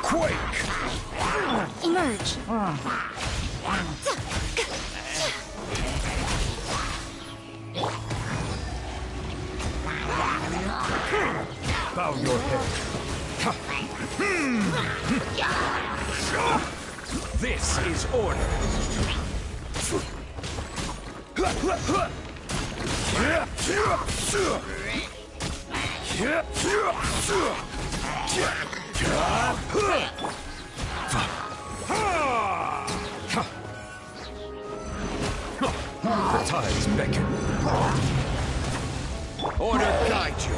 Quake! Emerge! Bow your head. This is order. The tides beckon. Order guide you.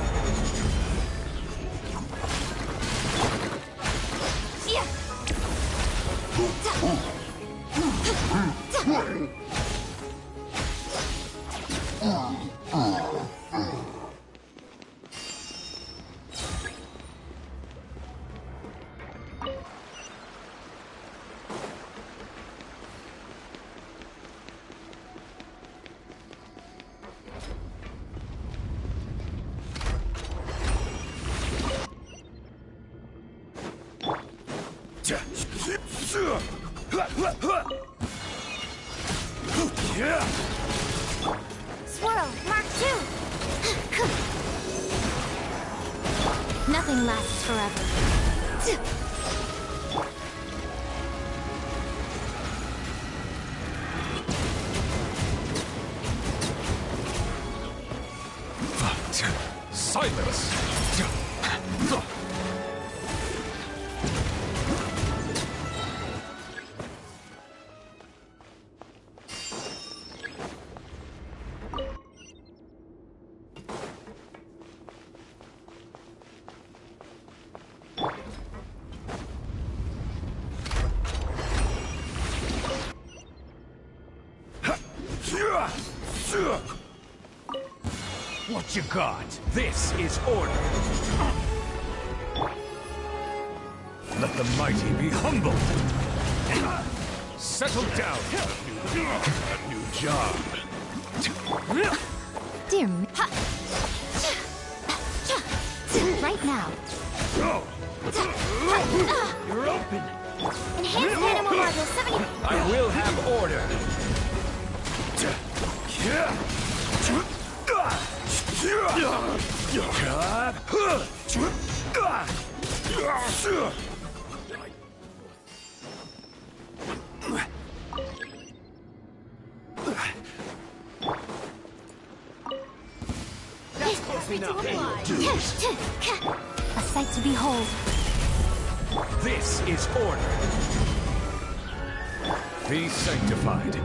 Swirl, Mark 2! Nothing lasts forever. Silence! What you got? This is order. Let the mighty be humbled. Settle down. A new job. Dear me. Right now. You're open. Enhanced animal module 70. I will have order. A sight to behold. This is order. Be sanctified.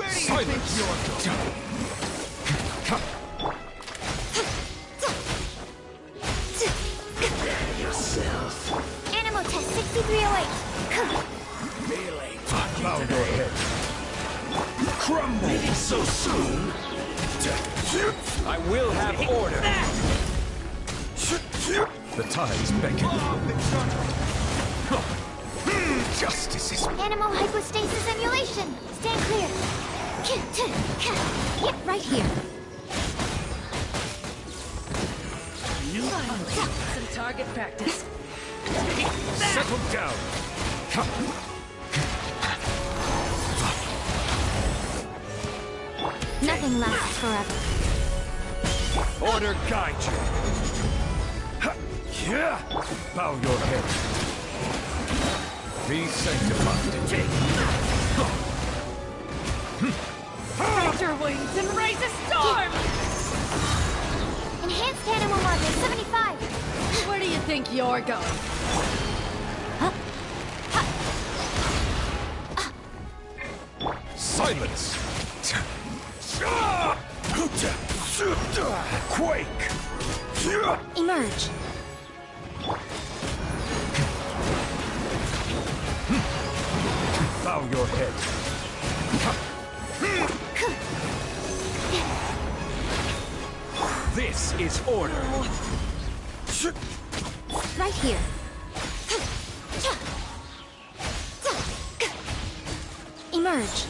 Silence! Yourself. Animal test 6308. Bow your head. Crumble! Maybe so soon. I will have order. The tides beckon. Justice is... Animal hypostasis emulation. Stand clear. Get right here. Some target practice. Settle down. Nothing lasts forever. Order guide you. Bow your head. Be sanctified. Spread your wings and raise a storm! Enhanced animal module 75. Where do you think you're going? Silence! Quake! Emerge. Bow your head. This is order. Right here. Emerge.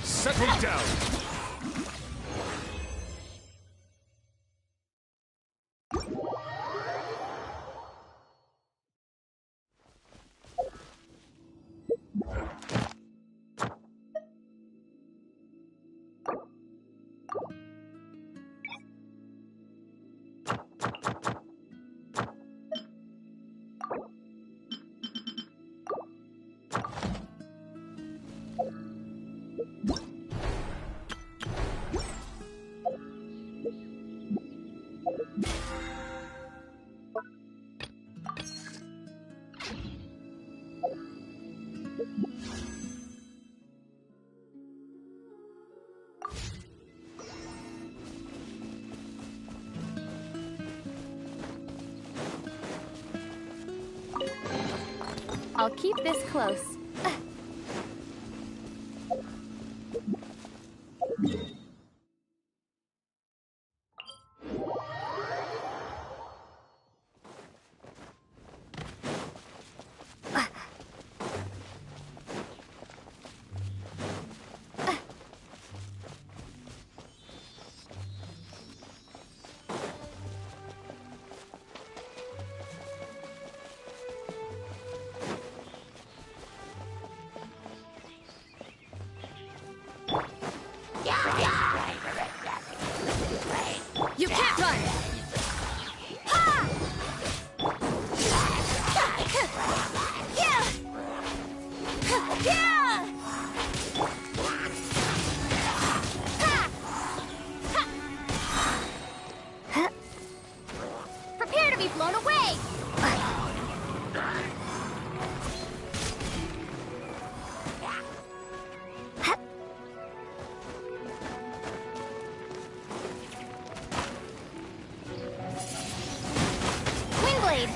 Settle down. I'll keep this close. You can't run! Ha! Yeah! Yeah! Ha! Prepare to be blown away! Windblade!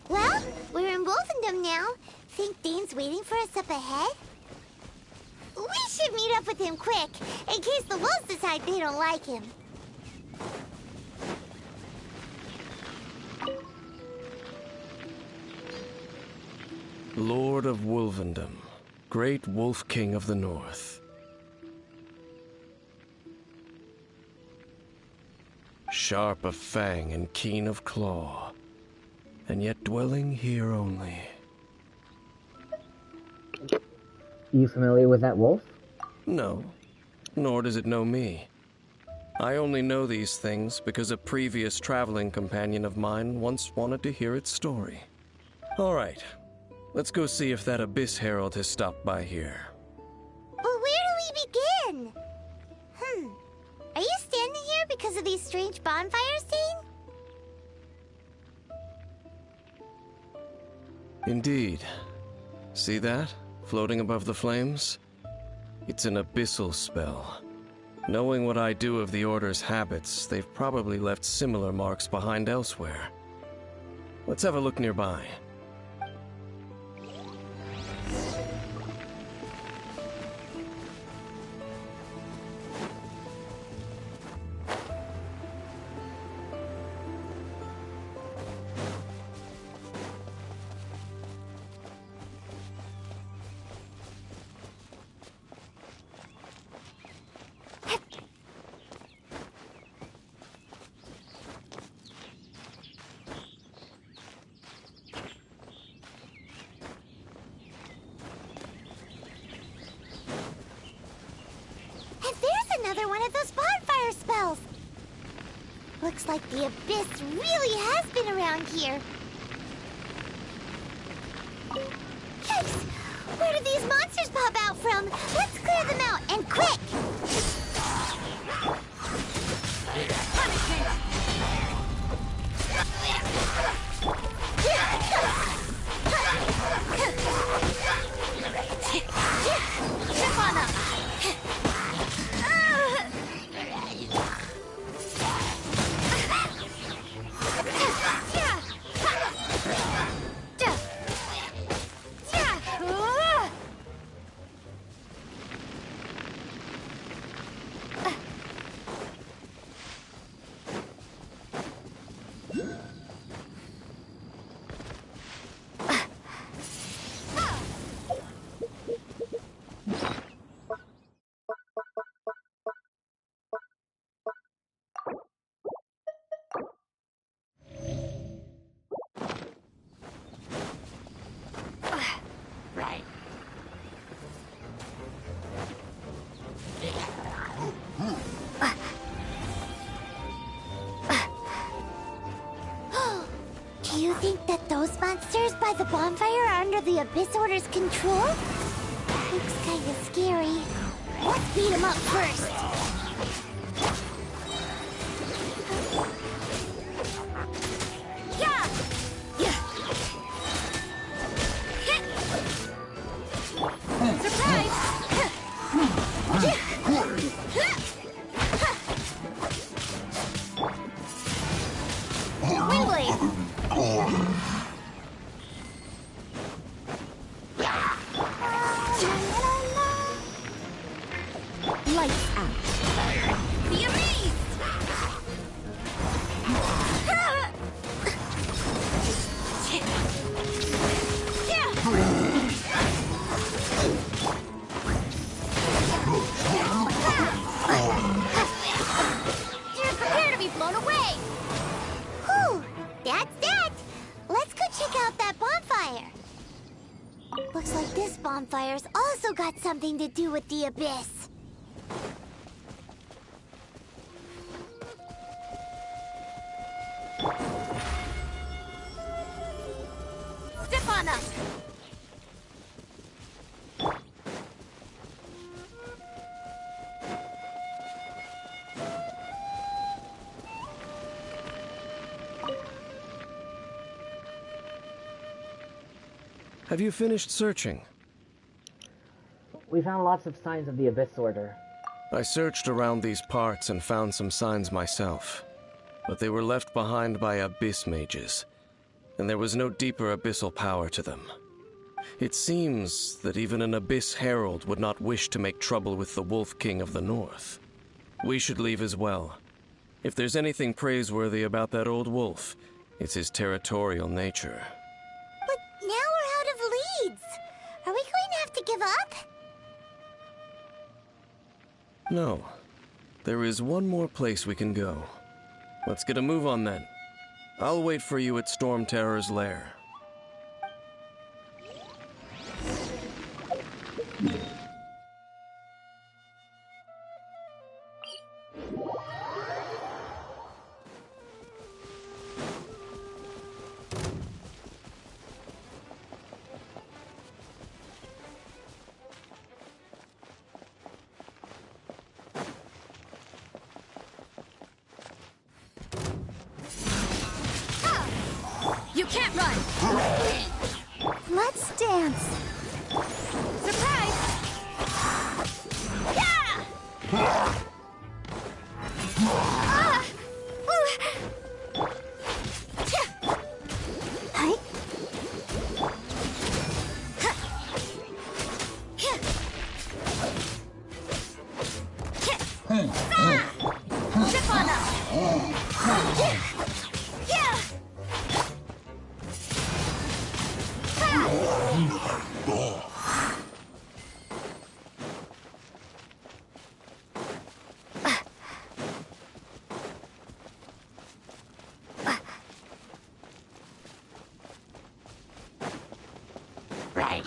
Well, we're in Wolfendom now. Think Dane's waiting for us up ahead? We should meet up with him quick, in case the wolves decide they don't like him. Lord of Wolfendom, great Wolf King of the North. Sharp of fang and keen of claw, and yet dwelling here only. You familiar with that wolf? No, nor does it know me. I only know these things because a previous traveling companion of mine once wanted to hear its story. All right, let's go see if that Abyss Herald has stopped by here. But where do we begin? Are you standing here because of these strange bonfires, Dane? Indeed. See that? Floating above the flames? It's an abyssal spell. Knowing what I do of the Order's habits, they've probably left similar marks behind elsewhere. Let's have a look nearby. Looks like the abyss really has been around here. Yikes! Where did these monsters pop out from? Let's clear them out, and quick! Step on up. Right. Do you think that those monsters by the bonfire are under the Abyss Order's control? Looks kinda scary. Let's beat them up first. Yeah. Surprise! Wingblade! Lights out. Be amazed! Prepare to be blown away! Whew! That's that! Let's go check out that bonfire. Looks like this bonfire's also got something to do with the Abyss. Step on up! Have you finished searching? We found lots of signs of the Abyss Order. I searched around these parts and found some signs myself, but they were left behind by abyss mages, and there was no deeper abyssal power to them. It seems that even an abyss herald would not wish to make trouble with the Wolf King of the North. We should leave as well. If there's anything praiseworthy about that old wolf, it's his territorial nature. But now we're out of leads. Are we going to have to give up? No. There is one more place we can go. Let's get a move on then. I'll wait for you at Storm Terror's lair. You can't run! Let's dance. Surprise! Yeah! Hi. Step on up! Yeah! Right.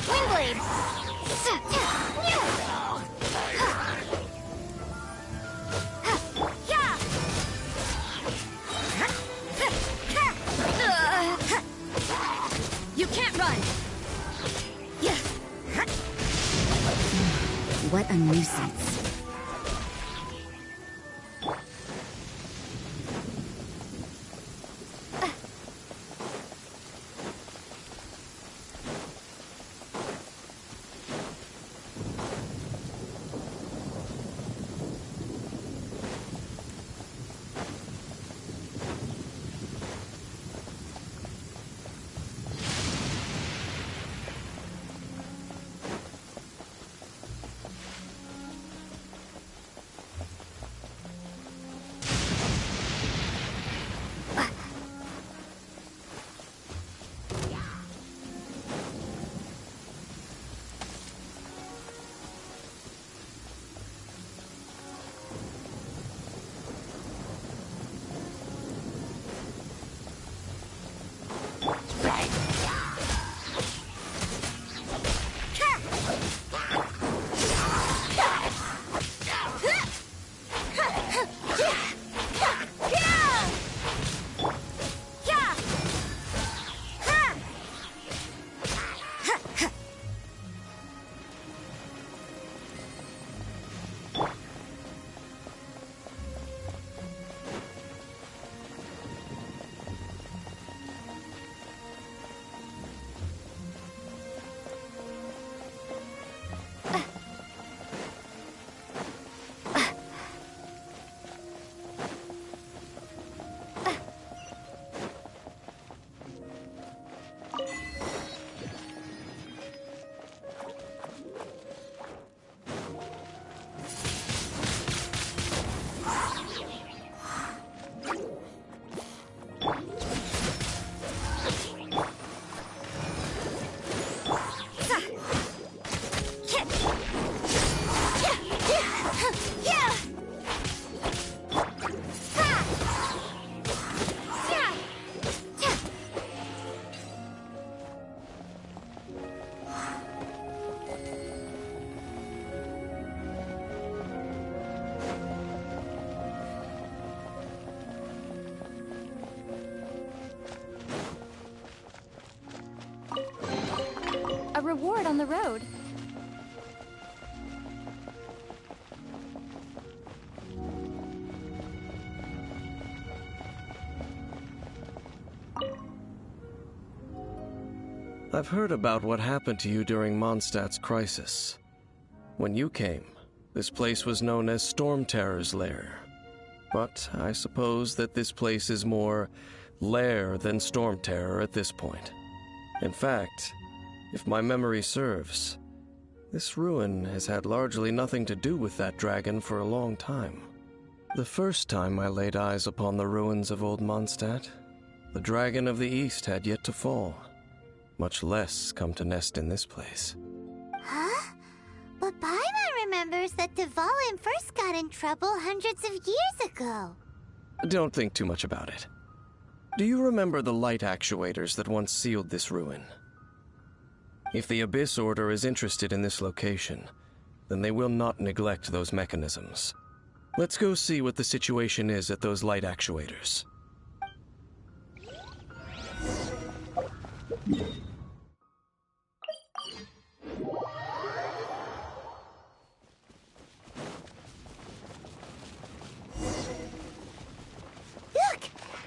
Wingblade! Yeah! A nuisance. A reward on the road. I've heard about what happened to you during Mondstadt's crisis. When you came, this place was known as Storm Terror's Lair. But I suppose that this place is more lair than Storm Terror at this point. In fact, if my memory serves, this ruin has had largely nothing to do with that dragon for a long time. The first time I laid eyes upon the ruins of Old Mondstadt, the Dragon of the East had yet to fall, much less come to nest in this place. Huh? But Paimon remembers that Dvalin first got in trouble hundreds of years ago. Don't think too much about it. Do you remember the light actuators that once sealed this ruin? If the Abyss Order is interested in this location, then they will not neglect those mechanisms. Let's go see what the situation is at those light actuators. Look!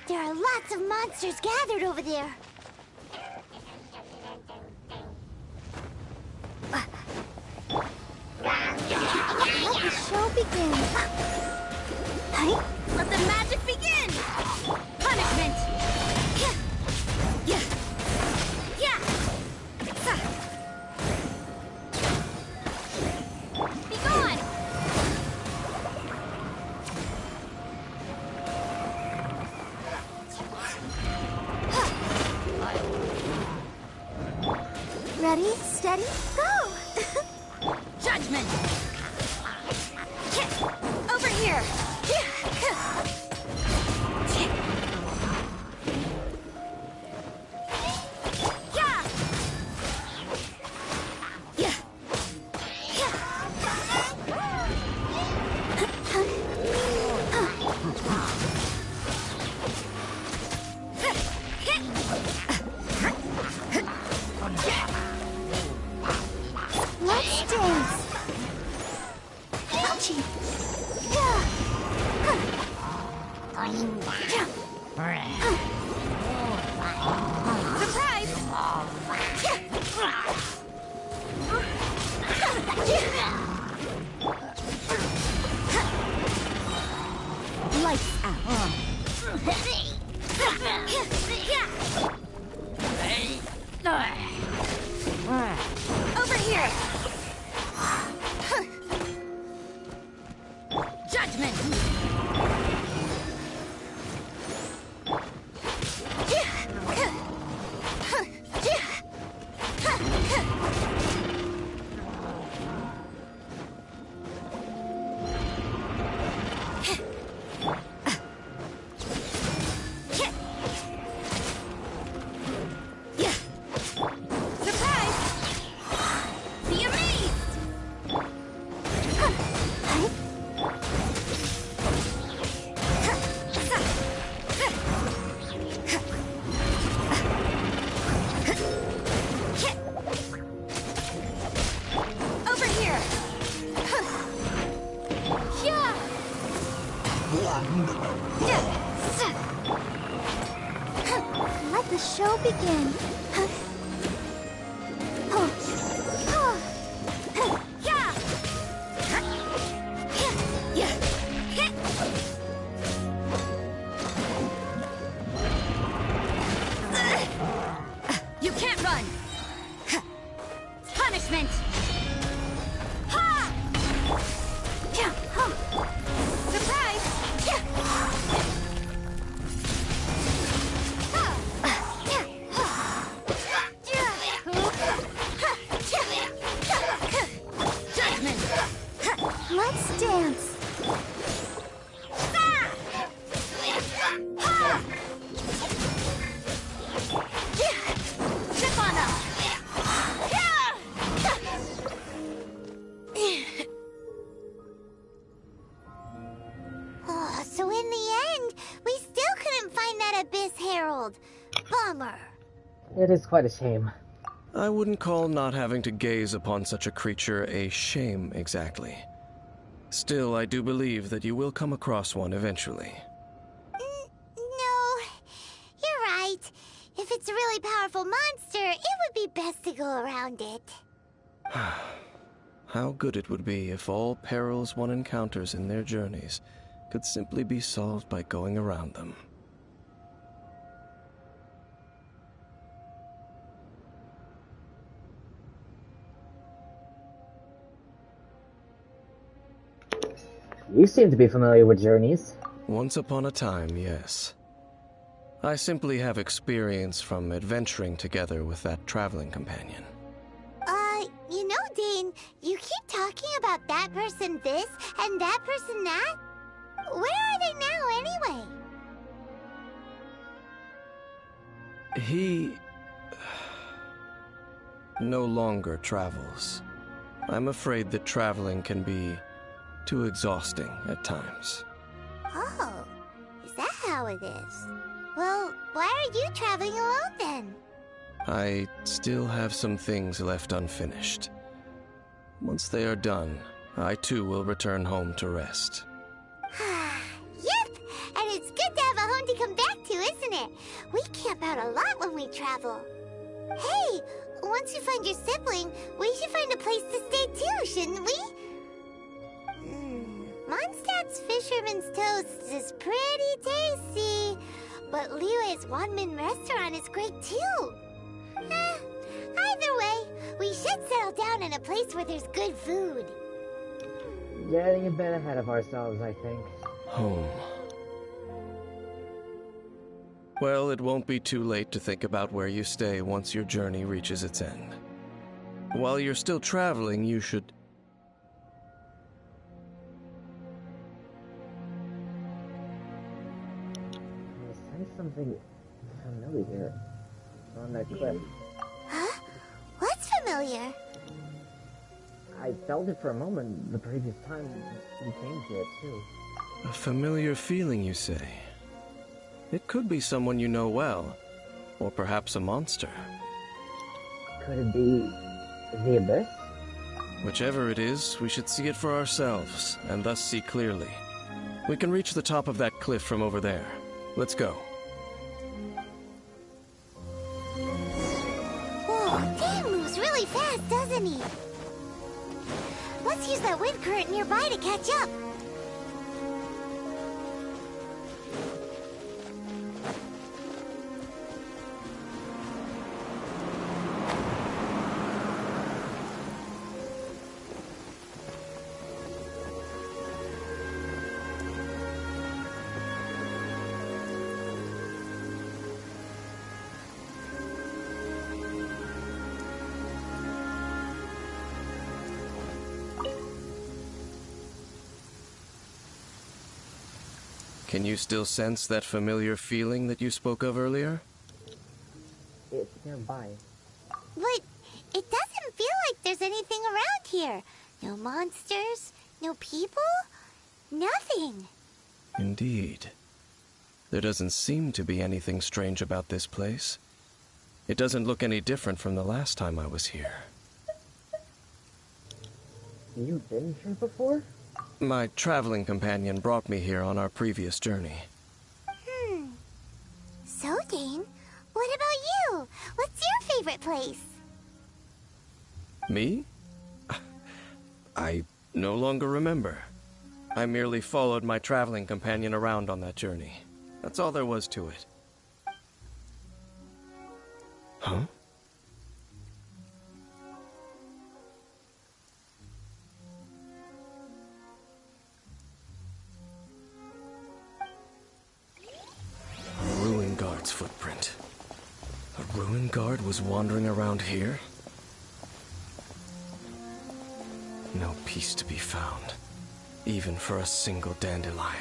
There are lots of monsters gathered over there. Let the show begin. Hey, Let the magic begin! Punishment! Yeah! Yeah! Yeah! Be gone! ready, steady, go! Judgment! Over here! Lights out. Over here. Judgment. Let the show begin. You can't run. Punishment. Surprise. Judgment. Let's dance. Zip on them. Oh, so in the end, we still couldn't find that Abyss Herald. Bummer. It is quite a shame. I wouldn't call not having to gaze upon such a creature a shame exactly. Still, I do believe that you will come across one eventually. No, you're right. If it's a really powerful monster, it would be best to go around it. How good it would be if all perils one encounters in their journeys could simply be solved by going around them. You seem to be familiar with journeys. Once upon a time, yes. I simply have experience from adventuring together with that traveling companion. You know, Dane, you keep talking about that person this and that person that. Where are they now, anyway? He no longer travels. I'm afraid that traveling can be too exhausting at times. Oh, is that how it is? Well, why are you traveling alone then? I still have some things left unfinished. Once they are done, I too will return home to rest. Yep, and it's good to have a home to come back to, isn't it? We camp out a lot when we travel. Hey, once you find your sibling, we should find a place to stay too, shouldn't we? Mondstadt's Fisherman's Toast is pretty tasty, but Liyue's Wanmin restaurant is great too. Either way, we should settle down in a place where there's good food. Getting a bit ahead of ourselves, I think. Home. Well, it won't be too late to think about where you stay once your journey reaches its end. While you're still traveling, you should... I sensed something familiar on that cliff. Huh? What's familiar? I felt it for a moment the previous time we came to it, too. A familiar feeling, you say? It could be someone you know well, or perhaps a monster. Could it be the Abyss? Whichever it is, we should see it for ourselves, and thus see clearly. We can reach the top of that cliff from over there. Let's go. Whoa, Dan moves really fast, doesn't he? Let's use that wind current nearby to catch up. Can you still sense that familiar feeling that you spoke of earlier? It's nearby. But it doesn't feel like there's anything around here. No monsters, no people, nothing. Indeed. There doesn't seem to be anything strange about this place. It doesn't look any different from the last time I was here. You've been here before? My traveling companion brought me here on our previous journey. So, Dane, what about you? What's your favorite place? Me? I no longer remember. I merely followed my traveling companion around on that journey. That's all there was to it. Huh? A ruin guard's footprint. A ruin guard was wandering around here? No peace to be found, even for a single dandelion.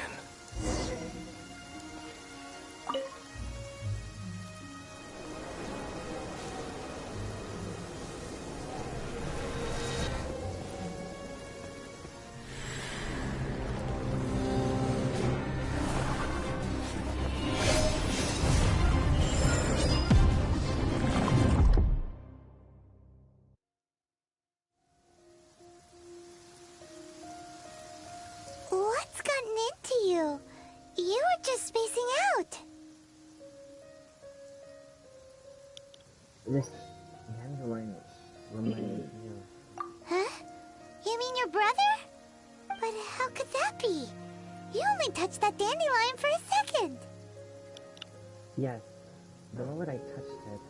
What's gotten into you? You were just spacing out. This dandelion reminded me of... Huh? You mean your brother? But how could that be? You only touched that dandelion for a second. Yes, the moment I touched it.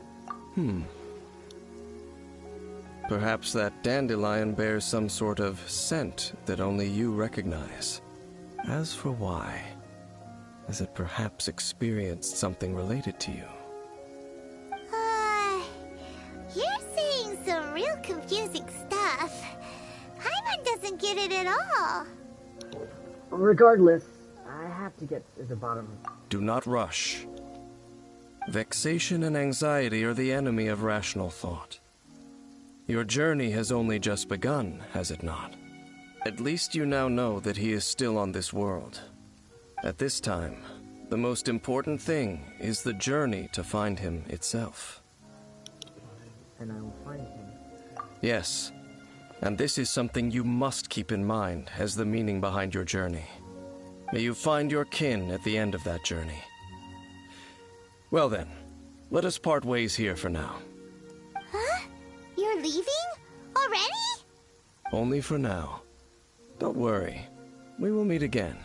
Perhaps that dandelion bears some sort of scent that only you recognize. As for why, has it perhaps experienced something related to you? You're saying some real confusing stuff. Paimon doesn't get it at all. Regardless, I have to get to the bottom. Do not rush. Vexation and anxiety are the enemy of rational thought. Your journey has only just begun, has it not? At least you now know that he is still on this world. At this time, the most important thing is the journey to find him itself. And I will find him. Yes, and this is something you must keep in mind as the meaning behind your journey. May you find your kin at the end of that journey. Well then, let us part ways here for now. Huh? You're leaving? Already? Only for now. Don't worry, we will meet again.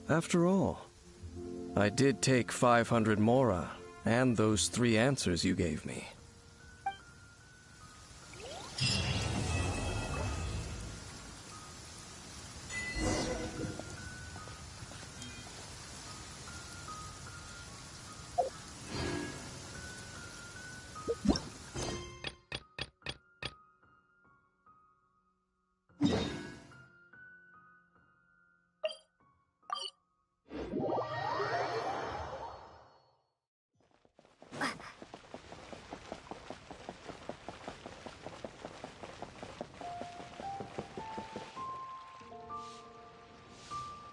After all, I did take 500 mora and those 3 answers you gave me.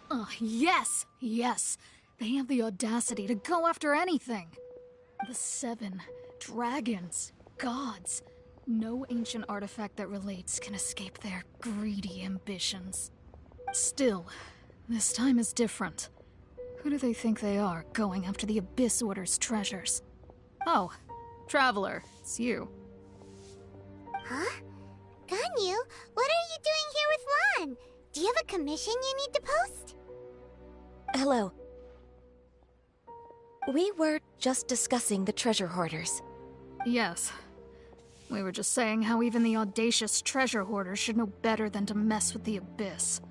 Oh, yes, yes. They have the audacity to go after anything. The 7 dragons, gods. No ancient artifact that relates can escape their greedy ambitions. Still, this time is different. Who do they think they are, going after the Abyss Order's treasures? Oh, Traveler, it's you. Huh? Ganyu, what are you doing here with Lan? Do you have a commission you need to post? Hello. We were just discussing the treasure hoarders. Yes. We were just saying how even the audacious treasure hoarders should know better than to mess with the Abyss.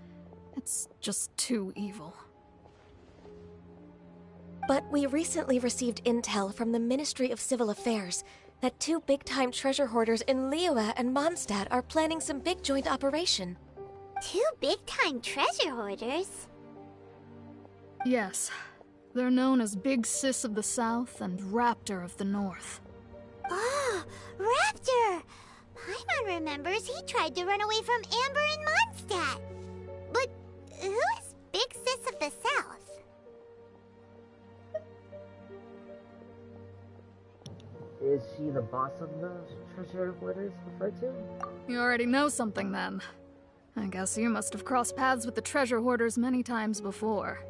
It's just too evil. But we recently received intel from the Ministry of Civil Affairs that two big-time treasure hoarders in Liyue and Mondstadt are planning some big joint operation. Two big-time treasure hoarders? Yes. They're known as Big Sis of the South and Raptor of the North. Oh, Raptor! Paimon remembers he tried to run away from Amber and Mondstadt. But who is Big Sis of the South? Is she the boss of the treasure hoarders referred to? You already know something then. I guess you must have crossed paths with the treasure hoarders many times before.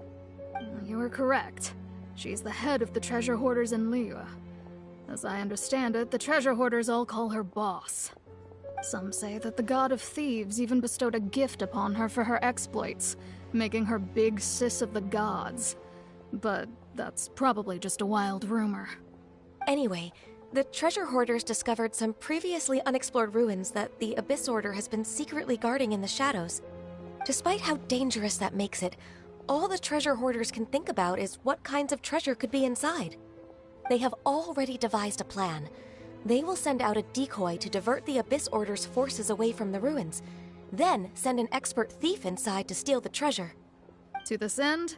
You were correct. She's the head of the treasure hoarders in Liyue. As I understand it, the treasure hoarders all call her boss. Some say that the god of thieves even bestowed a gift upon her for her exploits, making her Big Sis of the gods. But that's probably just a wild rumor. Anyway, the treasure hoarders discovered some previously unexplored ruins that the Abyss Order has been secretly guarding in the shadows. Despite how dangerous that makes it, all the treasure hoarders can think about is what kinds of treasure could be inside. They have already devised a plan. They will send out a decoy to divert the Abyss Order's forces away from the ruins, then send an expert thief inside to steal the treasure. To this end,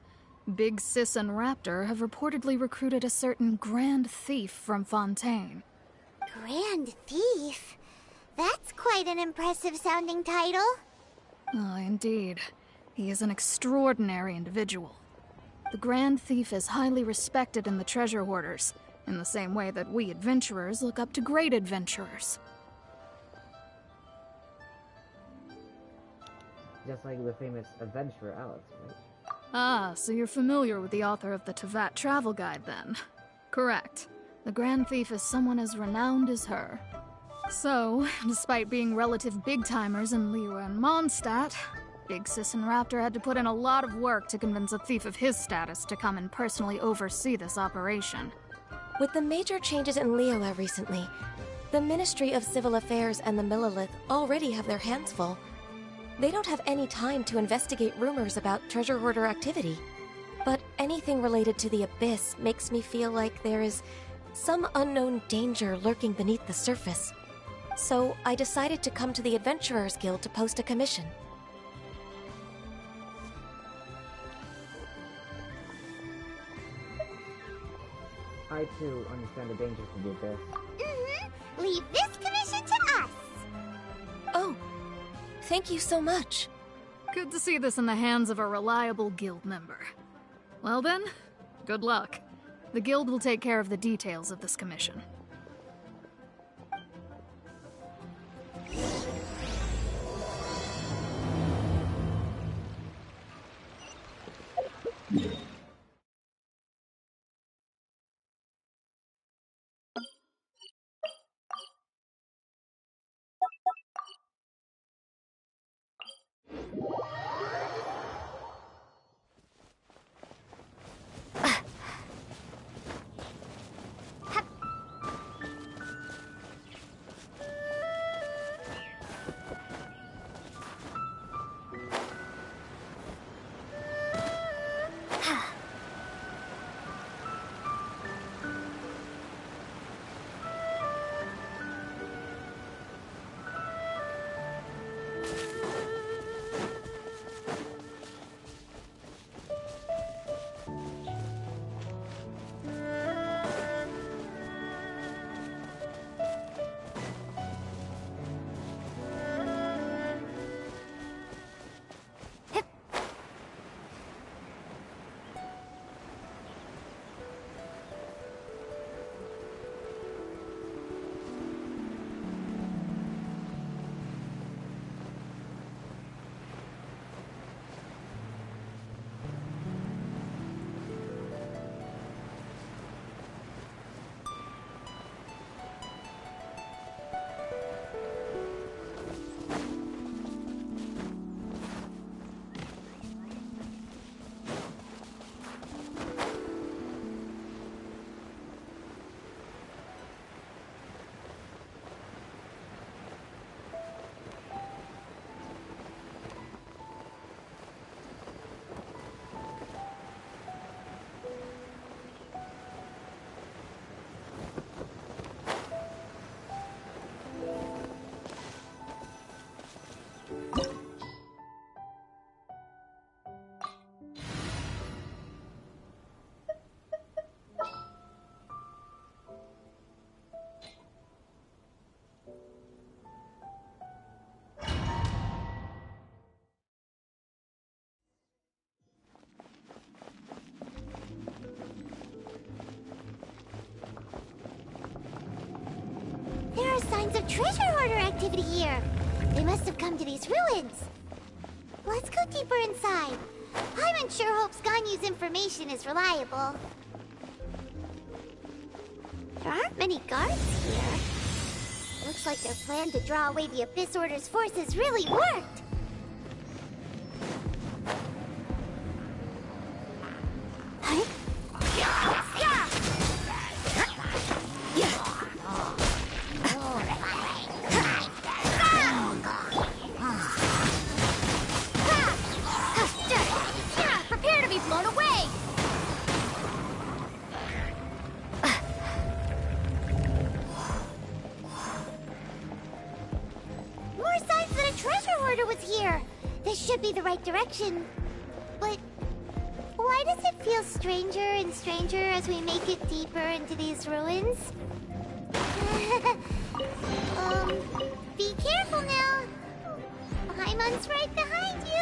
Big Sis and Raptor have reportedly recruited a certain Grand Thief from Fontaine. Grand Thief? That's quite an impressive sounding title. Oh, indeed. He is an extraordinary individual. The Grand Thief is highly respected in the treasure hoarders, in the same way that we adventurers look up to great adventurers. Just like the famous adventurer Alex, right? Ah, so you're familiar with the author of the Tevat Travel Guide, then? Correct. The Grand Thief is someone as renowned as her. So, despite being relative big-timers in Liyue and Mondstadt, Big Sis and Raptor had to put in a lot of work to convince a thief of his status to come and personally oversee this operation. With the major changes in Liyue recently, the Ministry of Civil Affairs and the Millelith already have their hands full. They don't have any time to investigate rumors about treasure hoarder activity. But anything related to the Abyss makes me feel like there is some unknown danger lurking beneath the surface. So I decided to come to the Adventurers Guild to post a commission. I too understand the dangers of the Abyss. Leave this commission to us. Oh, thank you so much. Good to see this in the hands of a reliable guild member. Well then, good luck. The guild will take care of the details of this commission. signs of treasure hoarder activity here. They must have come to these ruins. Let's go deeper inside. Paimon sure hopes Ganyu's information is reliable. There aren't many guards here. Looks like their plan to draw away the Abyss Order's forces really worked. Huh? Prepare to be blown away! More signs that a treasure hoarder was here. This should be the right direction. But why does it feel stranger and stranger as we make it deeper into these ruins? Be careful now. Paimon's right behind you.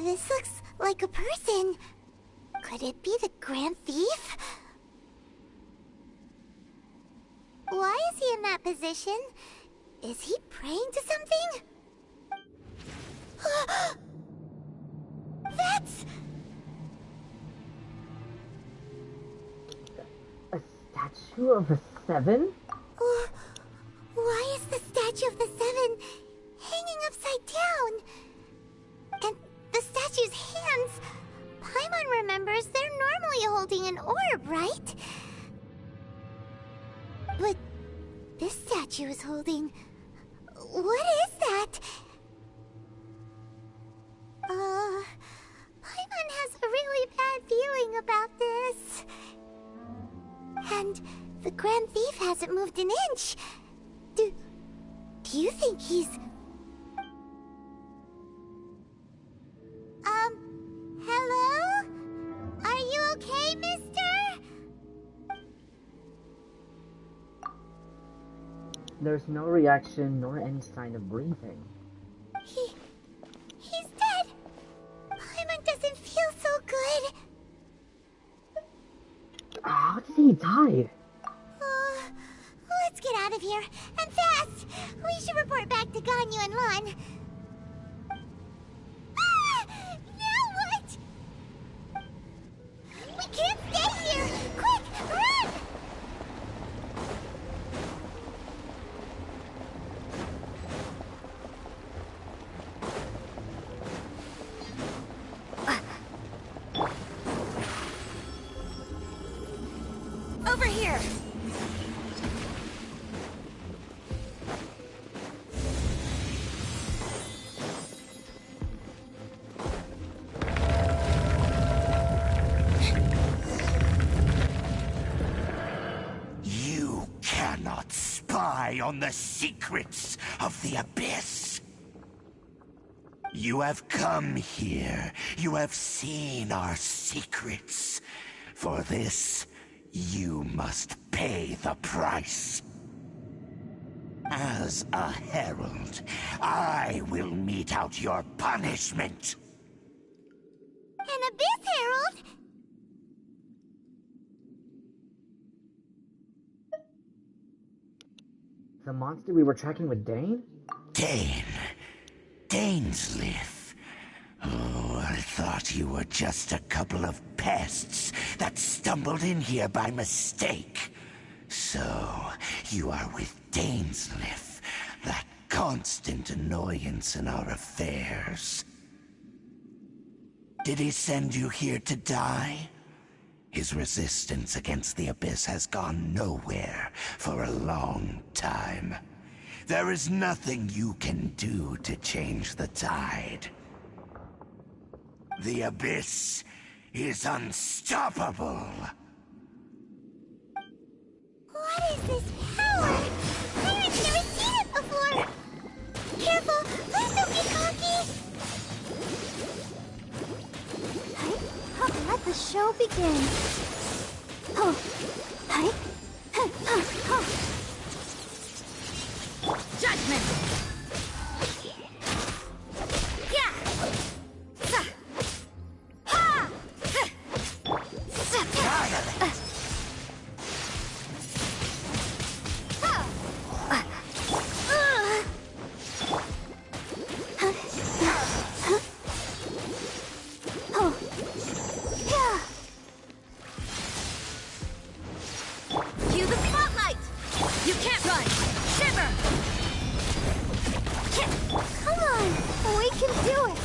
This looks like a person. Could it be the Grand Thief? Why is he in that position? Is he praying to something? That's... A statue of a 7? Why is the statue of the 7 hanging upside down? And the statue's hands... Paimon remembers they're normally holding an orb, right? But this statue is holding... What is that? Paimon has a really bad feeling about this. And the Grand Thief hasn't moved an inch. Do you think he's... Hello? Are you okay, mister? There's no reaction nor any sign of breathing. He's dead. Paimon doesn't feel so good. How did he die? Let's get out of here, and fast! We should report back to Ganyu and Lon. Now what? We can't stay here! Quick, run! Over here! You cannot spy on the secrets of the Abyss. You have come here. You have seen our secrets. For this, you must pay the price. As a herald, I will mete out your punishment. An Abyss Herald? The monster we were tracking with Dane? Dainsleif. Oh, I thought you were just a couple of pests that stumbled in here by mistake. So, you are with Dainsleif, that constant annoyance in our affairs. Did he send you here to die? His resistance against the Abyss has gone nowhere for a long time. There is nothing you can do to change the tide. The Abyss is unstoppable. What is this power? Pirates never seen it before! Careful! Please don't get cocky! Let the show begin. Judgment! Yeah! Ha! Cue the spotlight! You can't run! Shiver! Come on! We can do it!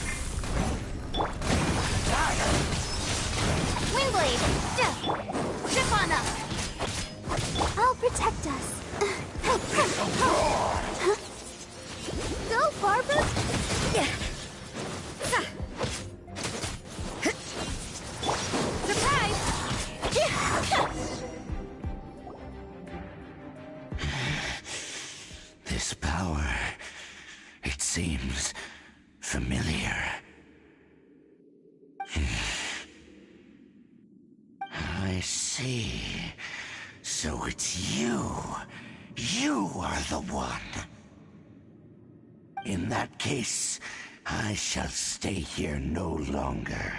Windblade! Chip on up! I'll protect us. Go, Barbara! Surprise! This power, it seems familiar. I see. So it's you. You are the one. In that case, I shall stay here no longer.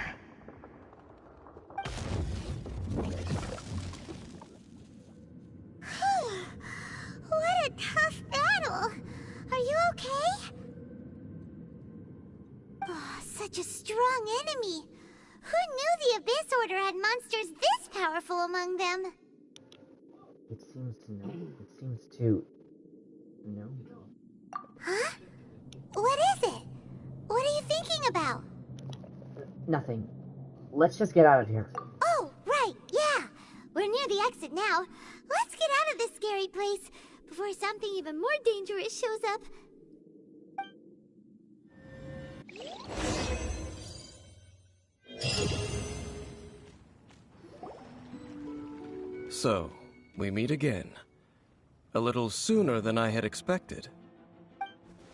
What a tough battle! Are you okay? Oh, such a strong enemy! Who knew the Abyss Order had monsters this powerful among them? It seems to know. It seems to know me. Huh? What is it? What are you thinking about? Nothing. Let's just get out of here. Oh, right, yeah! We're near the exit now. Let's get out of this scary place before something even more dangerous shows up. So, we meet again. A little sooner than I had expected.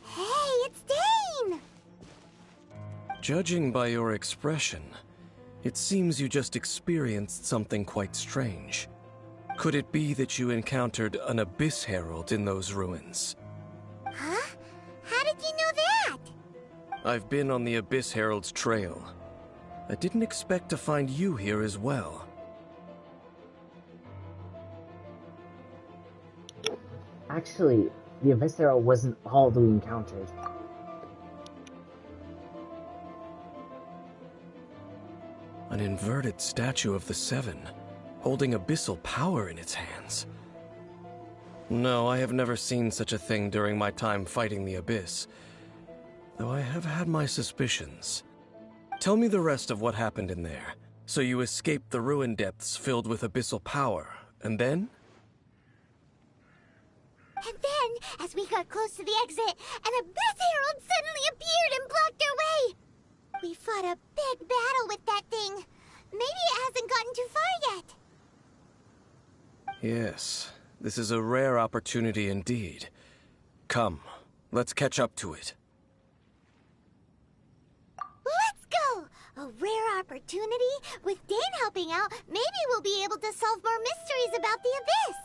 Hey, it's Dane! Judging by your expression, it seems you just experienced something quite strange. Could it be that you encountered an Abyss Herald in those ruins? Huh? How did you know that? I've been on the Abyss Herald's trail. I didn't expect to find you here as well. Actually, the Abyss Herald wasn't all that we encountered. An inverted statue of the Seven, holding abyssal power in its hands. No, I have never seen such a thing during my time fighting the Abyss, though I have had my suspicions. Tell me the rest of what happened in there. So you escaped the ruin depths filled with abyssal power, and then? And then, as we got close to the exit, an Abyss Herald suddenly appeared and blocked our way! We fought a big battle with that thing. Maybe it hasn't gotten too far yet. Yes, this is a rare opportunity indeed. Come, let's catch up to it. Let's go! A rare opportunity? With Dane helping out, maybe we'll be able to solve more mysteries about the Abyss!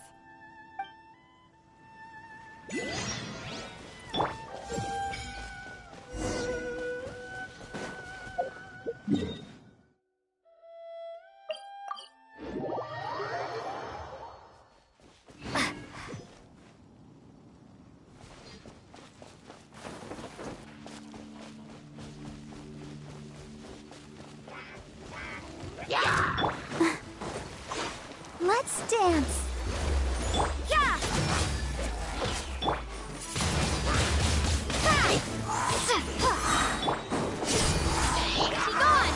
Let's dance. Yeah! Be gone!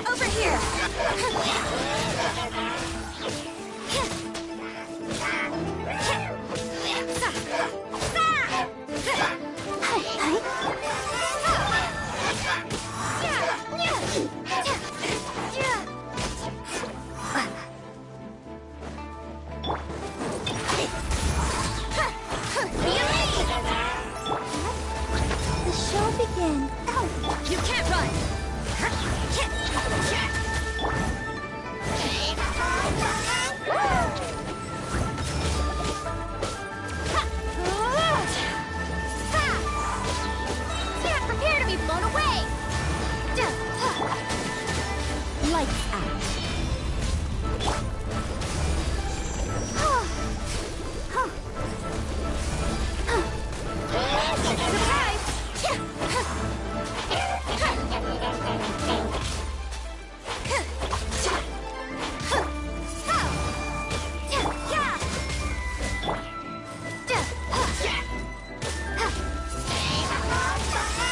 Over here! The show begins. You can't run! Prepare to be blown away! Lights out.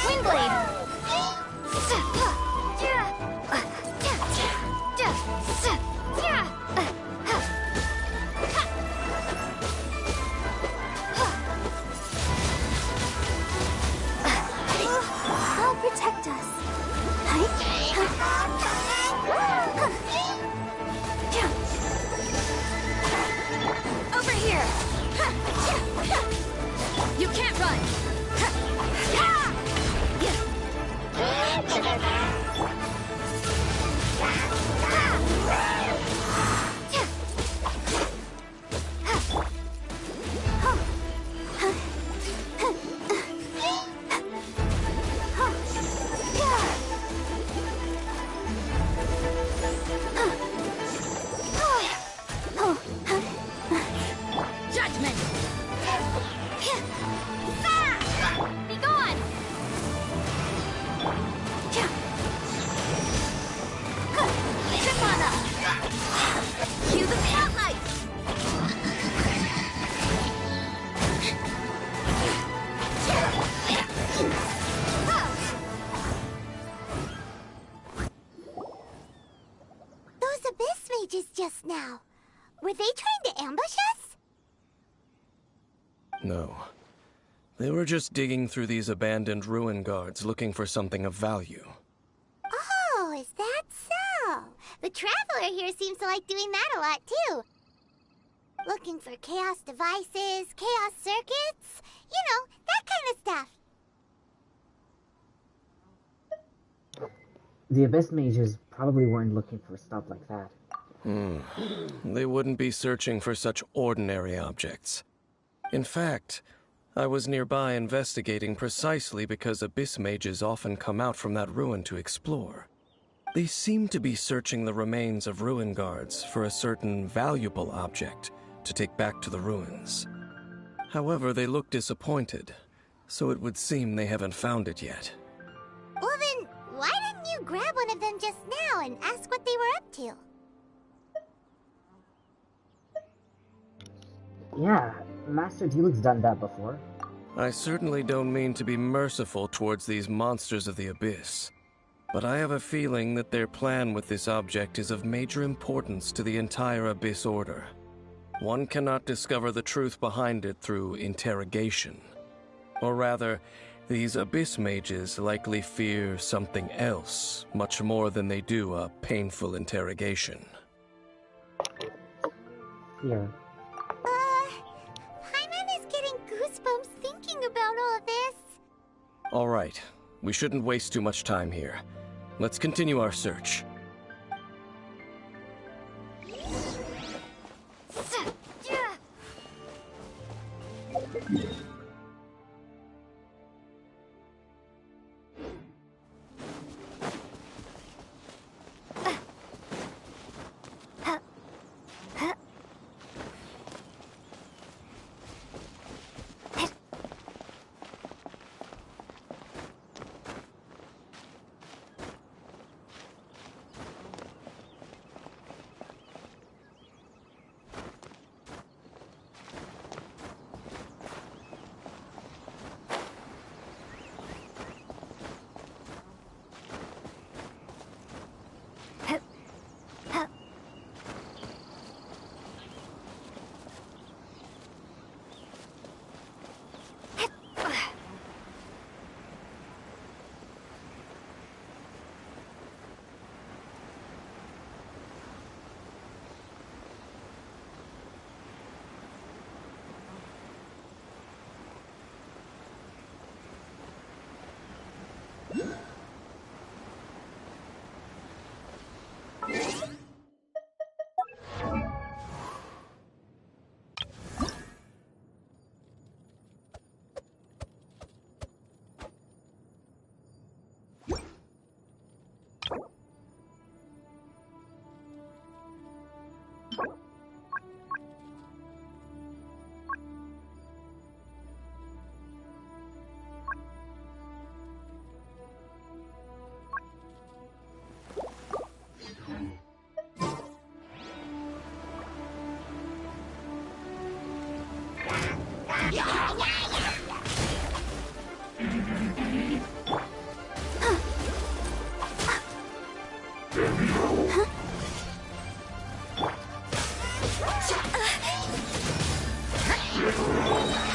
Windblade! just now. Were they trying to ambush us? No. They were just digging through these abandoned ruin guards looking for something of value. Oh, is that so? The Traveler here seems to like doing that a lot, too. Looking for chaos devices, chaos circuits, you know, that kind of stuff. The Abyss mages probably weren't looking for stuff like that. They wouldn't be searching for such ordinary objects. In fact, I was nearby investigating precisely because Abyss mages often come out from that ruin to explore. They seem to be searching the remains of ruin guards for a certain valuable object to take back to the ruins. However, they look disappointed, so it would seem they haven't found it yet. Well then, why didn't you grab one of them just now and ask what they were up to? Yeah, Master Diluc's done that before. I certainly don't mean to be merciful towards these monsters of the Abyss, but I have a feeling that their plan with this object is of major importance to the entire Abyss Order. One cannot discover the truth behind it through interrogation. Or rather, these Abyss mages likely fear something else, much more than they do a painful interrogation. Fear. Paimon is getting goosebumps thinking about all this. All right, we shouldn't waste too much time here. Let's continue our search.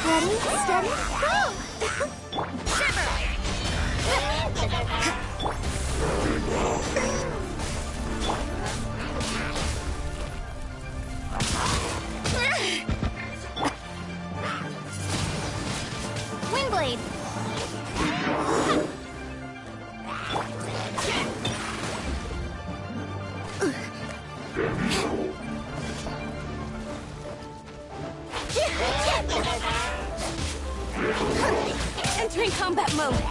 Ready, steady, go! Windblade! Entering combat mode.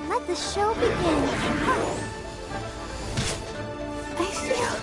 Let the show begin. I feel...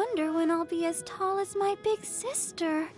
wonder when I'll be as tall as my big sister.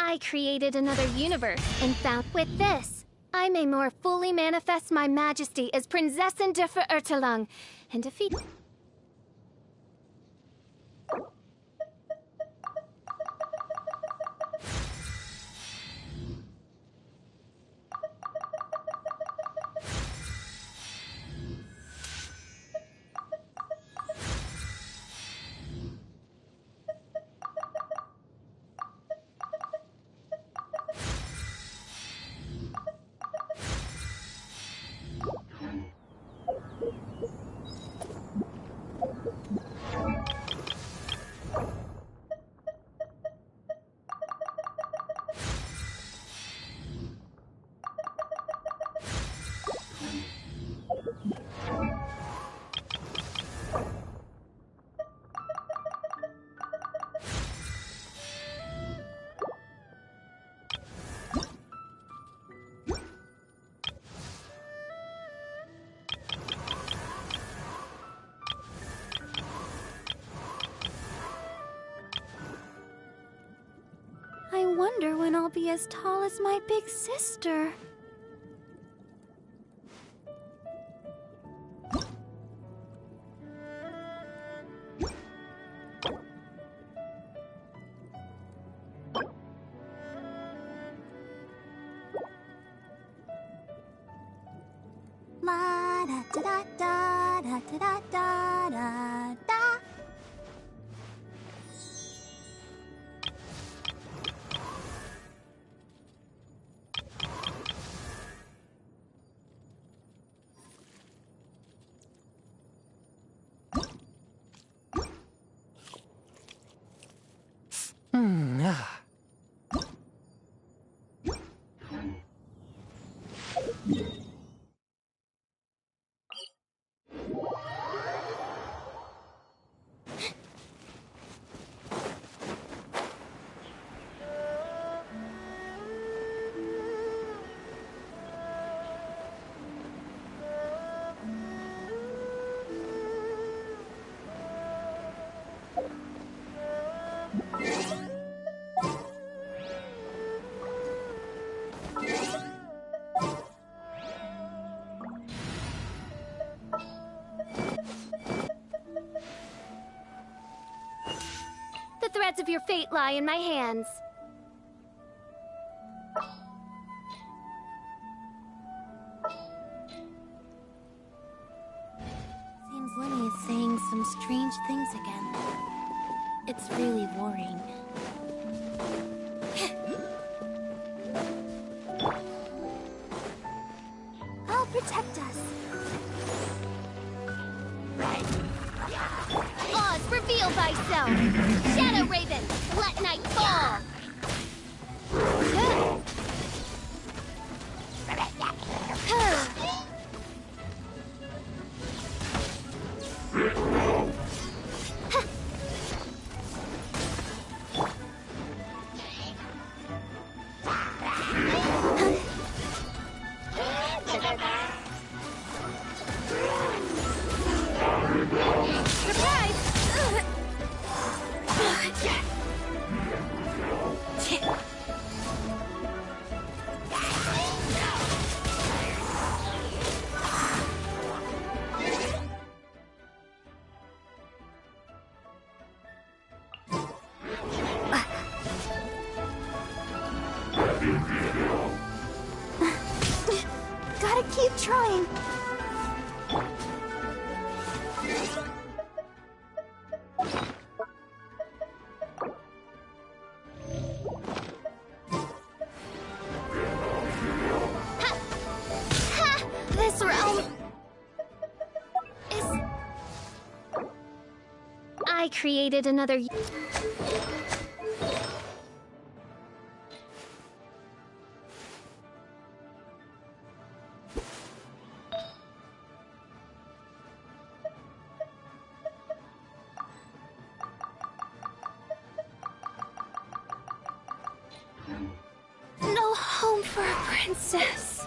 I created another universe and found with this, I may more fully manifest my majesty as Prinzessin de Verurtelung and defeat... I wonder when I'll be as tall as my big sister. La da da da da da da da da da. The threads of your fate lie in my hands. Seems Lenny is saying some strange things again. It's really worrying. I'll protect us. Oz, reveal thyself! Shadow Raven, let night fall! Gotta keep trying. This realm is... I created another... No home for a princess.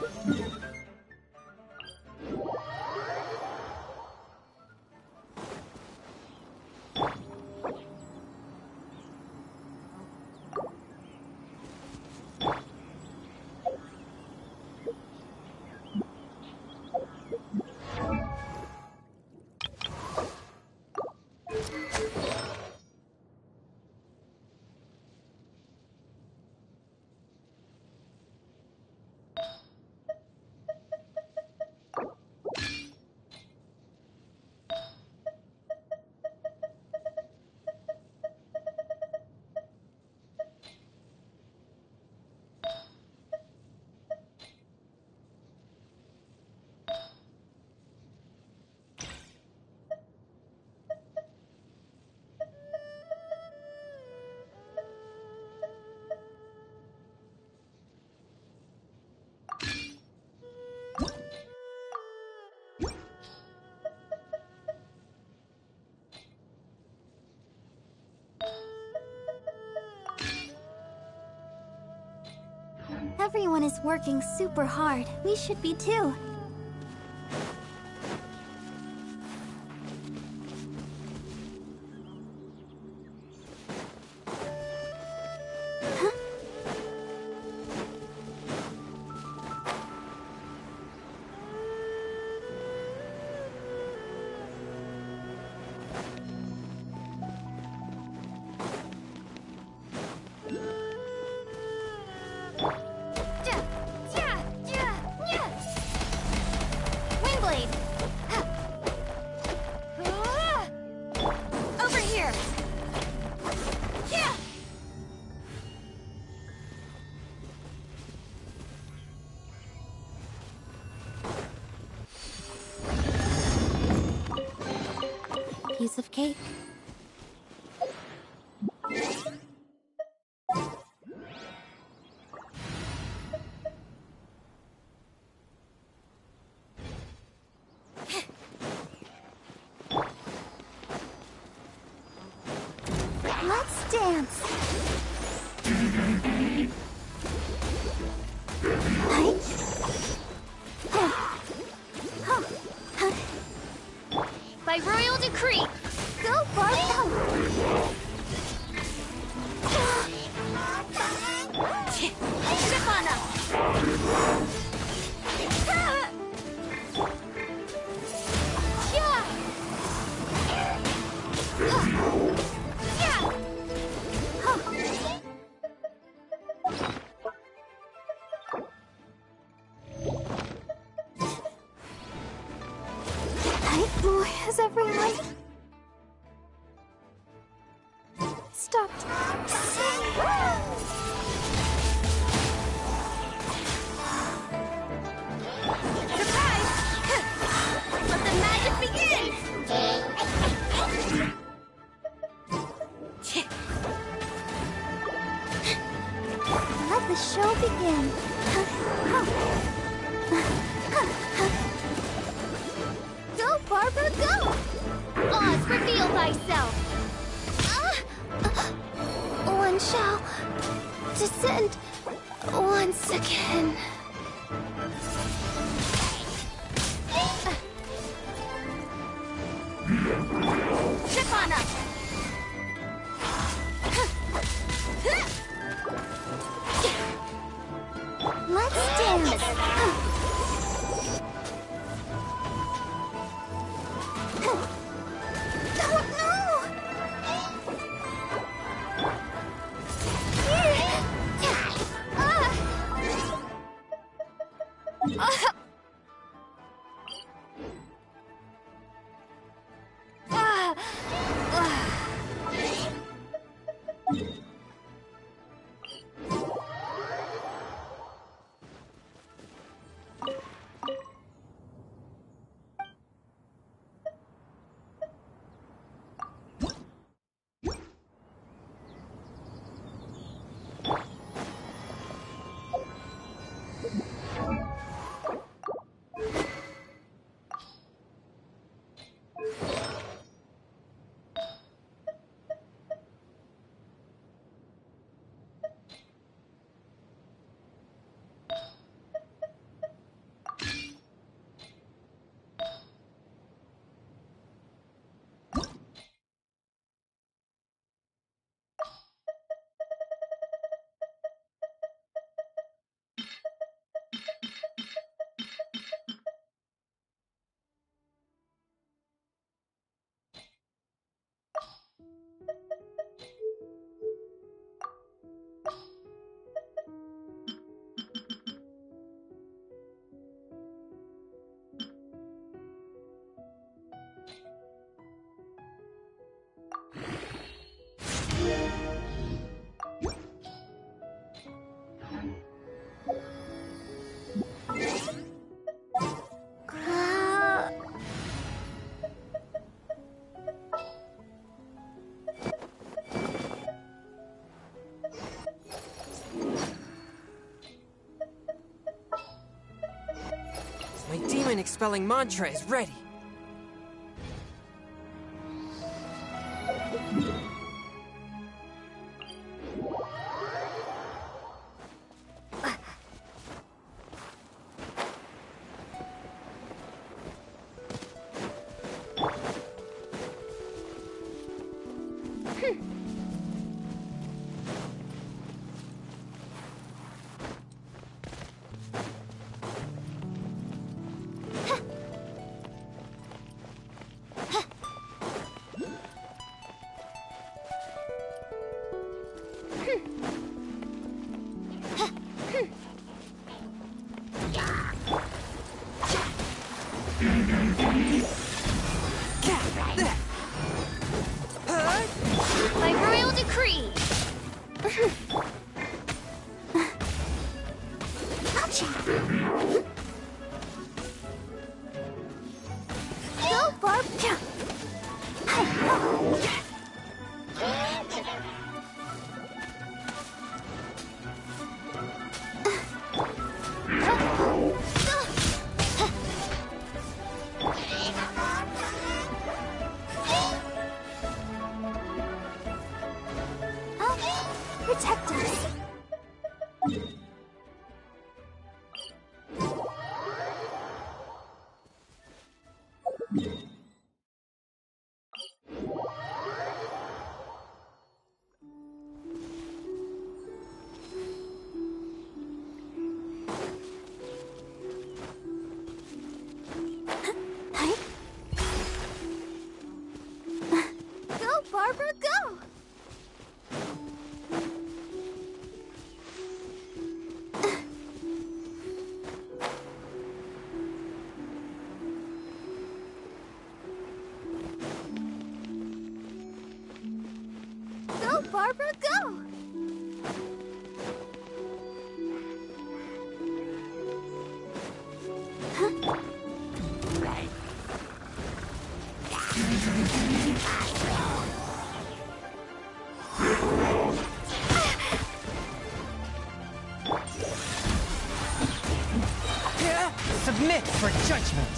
Everyone is working super hard. We should be too. Over here! Yeah! Piece of cake. Let's dance. By royal decree, go Barbo! Stefana! Has everyone stopped singing? Surprise! Let the magic begin! Let the show begin. Go, Barbara, go! Oz, reveal thyself! One shall descend once again. Stefana! Let's dance! My demon-expelling mantra is ready. By royal decree! Go, Barb! Protect us! Go, Barbara, go! Go, Barbara, go! Submit for judgment!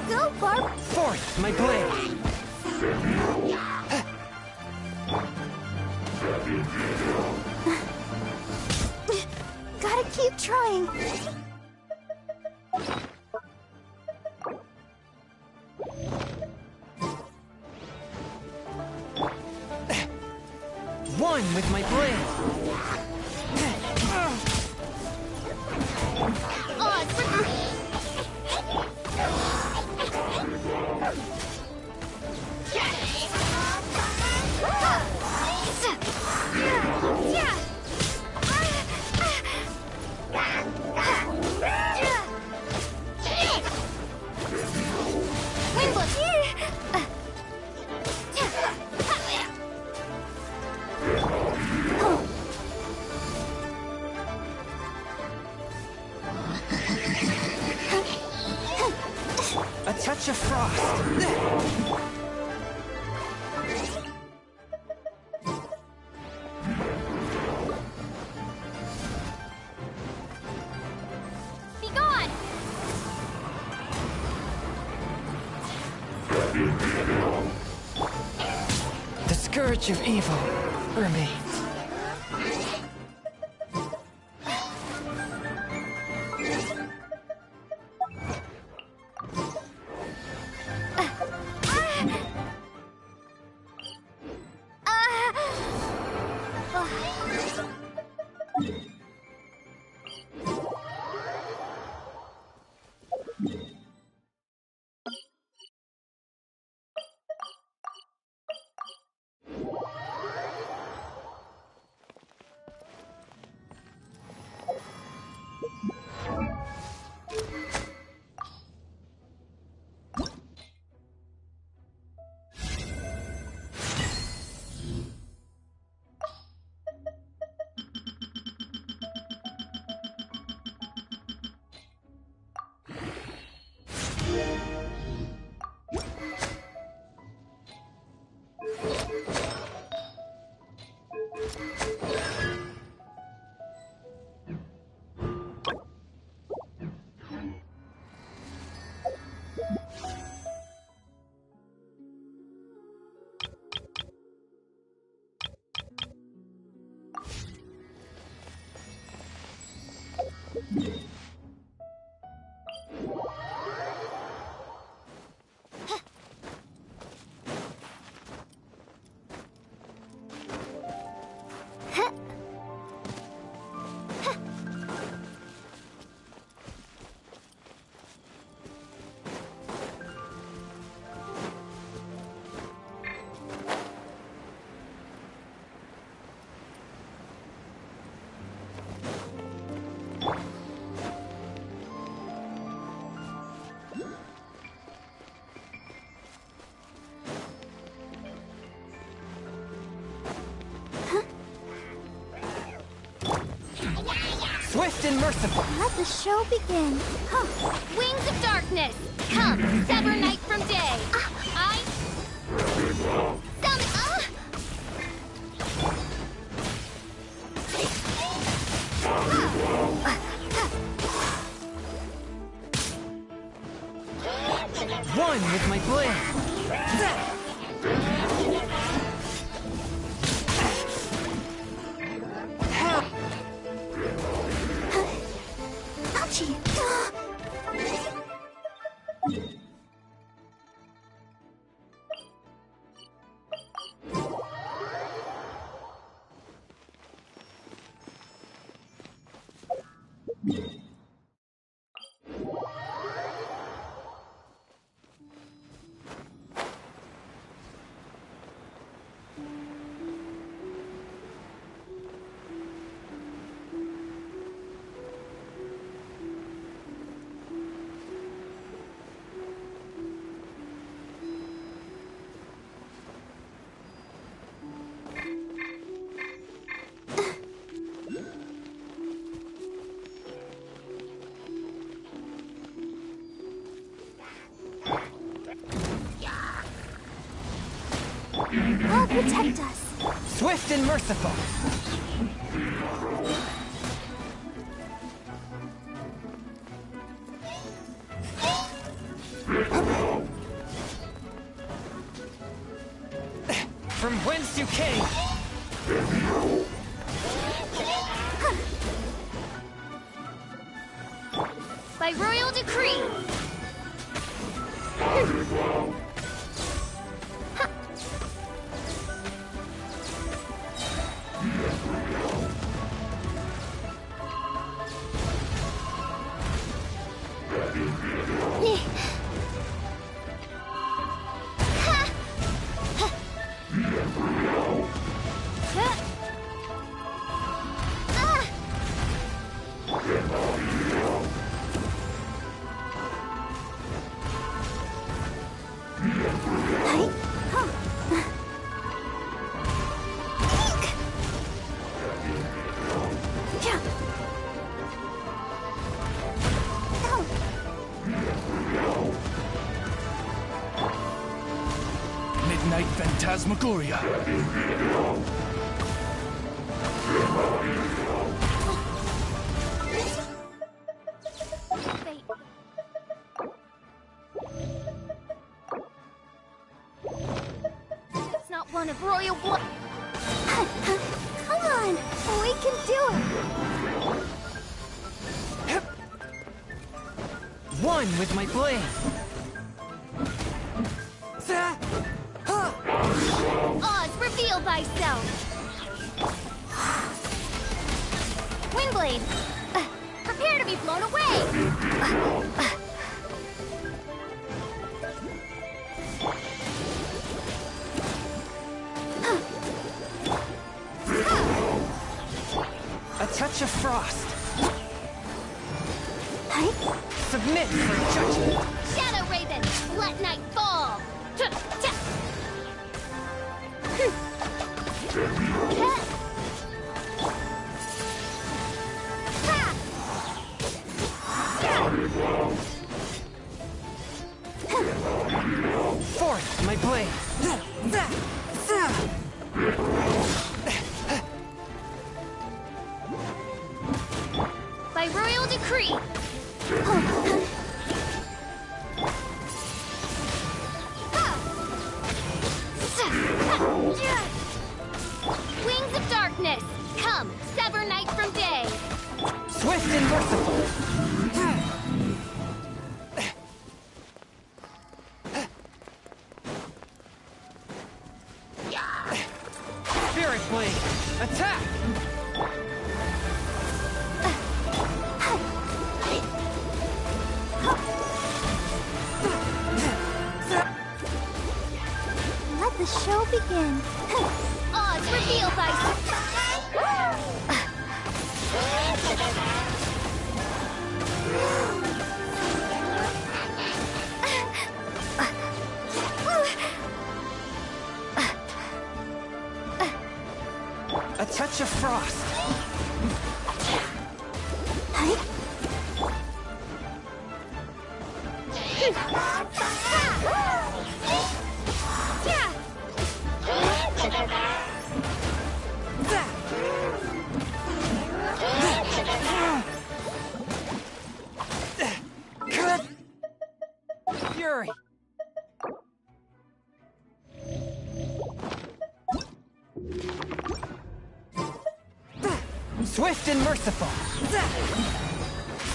Go, Barb! Forth, my blade! Gotta keep trying. One with my blade! Odds for A touch of frost! Be gone! The scourge of evil remains. Swift and merciful. Let the show begin. Huh. Wings of darkness, come, sever night from day. I... Summon... One with my blade. Ouchie. God protect us. Swift and merciful. From whence you came. By royal decree. Midnight Phantasmagoria. Wait. It's not one of royal blood. Come on, we can do it. One with my blade. Oz, reveal thyself! Windblade! Prepare to be blown away! A touch of frost. Submit for judgment. Shadow Raven! Let night fall! Forth my blade. By royal decree! Wings of darkness! Come, sever night from day! Swift and merciful. Spirit blade, attack! Let the show begin. Oz, reveal thyself! A touch of frost. Fury! Swift and merciful!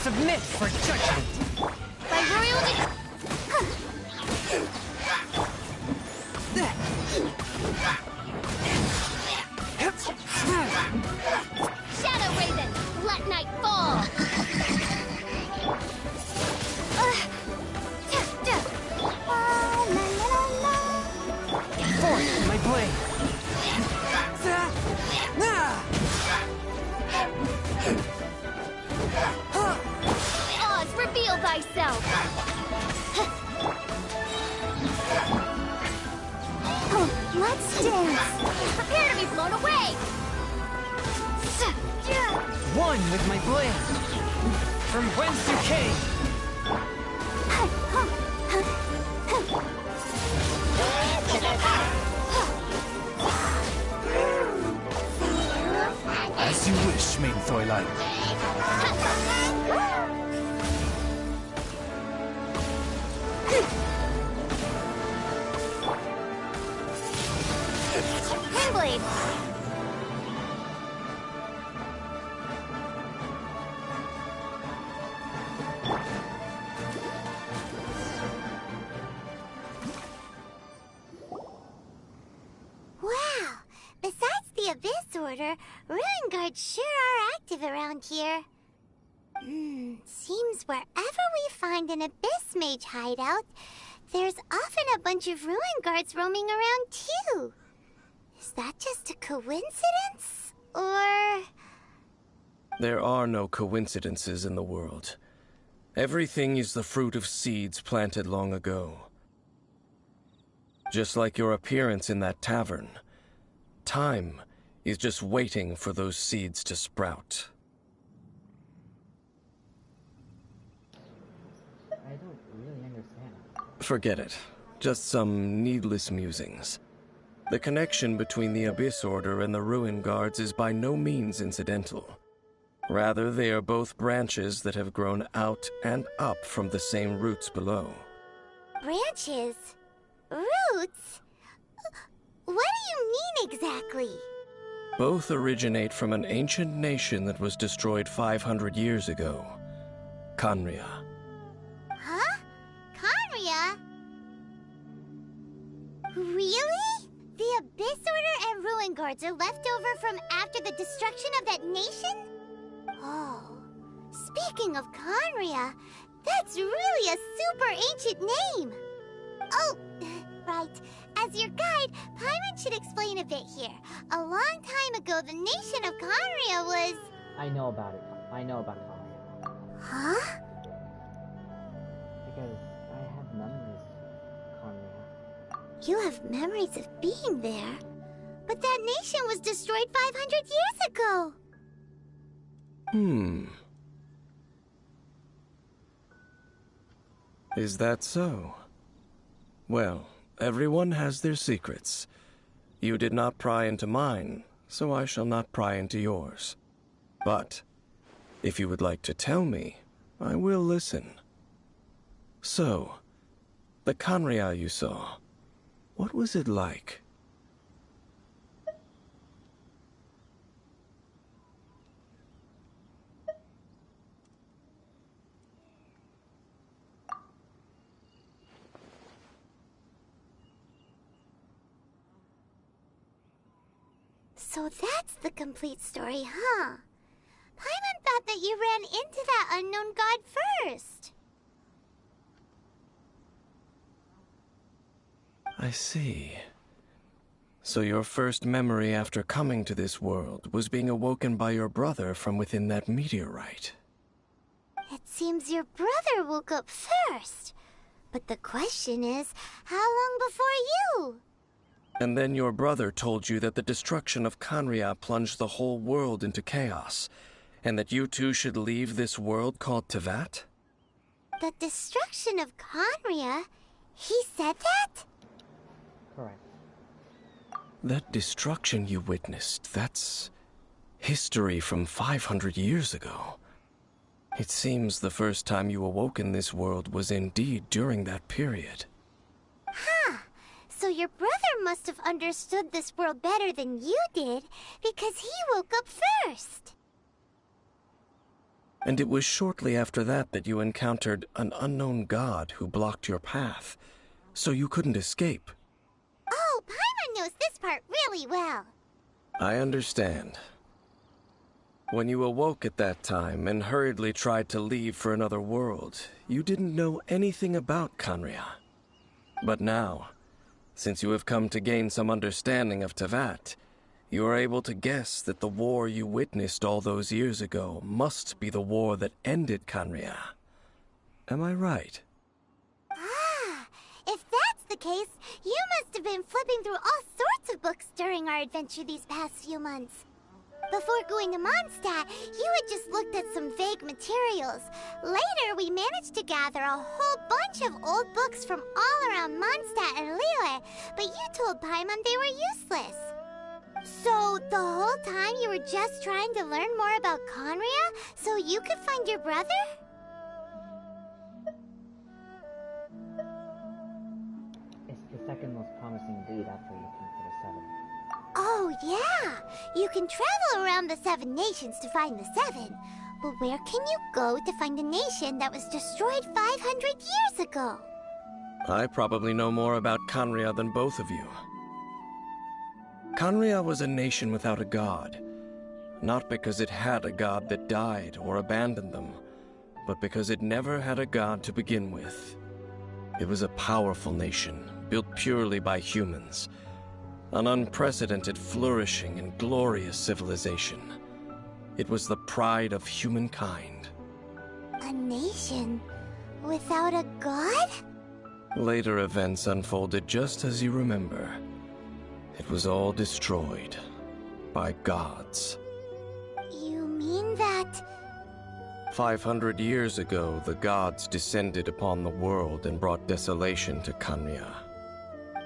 Submit for judgment! By royal Shadow Raven, let night fall! Forth my blade! Oz, reveal thyself! Let's dance! Prepare to be blown away! One with my blade! From whence you came! As you wish, main Fräulein. Windblade! Wow! Besides the Abyss Order, Ruin Guards sure are active around here. Seems wherever we find an Abyss Mage hideout, there's often a bunch of Ruin Guards roaming around too. Is that just a coincidence? Or... There are no coincidences in the world. Everything is the fruit of seeds planted long ago. Just like your appearance in that tavern, time is just waiting for those seeds to sprout. I don't really understand. Forget it. Just some needless musings. The connection between the Abyss Order and the Ruin Guards is by no means incidental. Rather, they are both branches that have grown out and up from the same roots below. branches? Roots? What do you mean exactly? Both originate from an ancient nation that was destroyed 500 years ago. Khaenri'ah. Huh? Khaenri'ah? Really? The Abyss Order and Ruin Guards are left over from after the destruction of that nation? Oh, speaking of Khaenri'ah, that's really a super ancient name. Oh, right. As your guide, Paimon should explain a bit here. A long time ago, the nation of Khaenri'ah was... I know about it. I know about Khaenri'ah. Huh? Because I have memories of Khaenri'ah. You have memories of being there. But that nation was destroyed 500 years ago. Is that so? Well, everyone has their secrets. You did not pry into mine, so I shall not pry into yours. But, if you would like to tell me, I will listen. So, the Khaenri'ah you saw, what was it like? So that's the complete story, huh? Paimon thought that you ran into that unknown god first. I see. So your first memory after coming to this world was being awoken by your brother from within that meteorite. It seems your brother woke up first. But the question is, how long before you? And then your brother told you that the destruction of Khaenri'ah plunged the whole world into chaos, And that you two should leave this world called Tevat? The destruction of Conria? He said that? Correct. That destruction you witnessed, that's history from 500 years ago. It seems the first time you awoke in this world was indeed during that period. Huh. So your brother must have understood this world better than you did, because he woke up first. And it was shortly after that that you encountered an unknown god who blocked your path, so you couldn't escape. Oh, Paimon knows this part really well. I understand. When you awoke at that time and hurriedly tried to leave for another world, you didn't know anything about Conria. But now, since you have come to gain some understanding of Tevat, you are able to guess that the war you witnessed all those years ago must be the war that ended Conria. Am I right? Ah, if that's the case, you must have been flipping through all sorts of books during our adventure these past few months. Before going to Mondstadt, you had just looked at some vague materials. Later, we managed to gather a whole bunch of old books from all around Mondstadt and Liyue, but you told Paimon they were useless. So, the whole time you were just trying to learn more about Conria so you could find your brother? It's the second most promising dude after you come to the seven. Oh, yeah! You can travel around the 7 nations to find the 7. But where can you go to find a nation that was destroyed 500 years ago? I probably know more about Conria than both of you. Conria was a nation without a god. Not because it had a god that died or abandoned them, but because it never had a god to begin with. It was a powerful nation, built purely by humans. An unprecedented, flourishing, and glorious civilization. It was the pride of humankind. A nation without a god? Later events unfolded just as you remember. It was all destroyed by gods. You mean that... 500 years ago, the gods descended upon the world and brought desolation to Conria.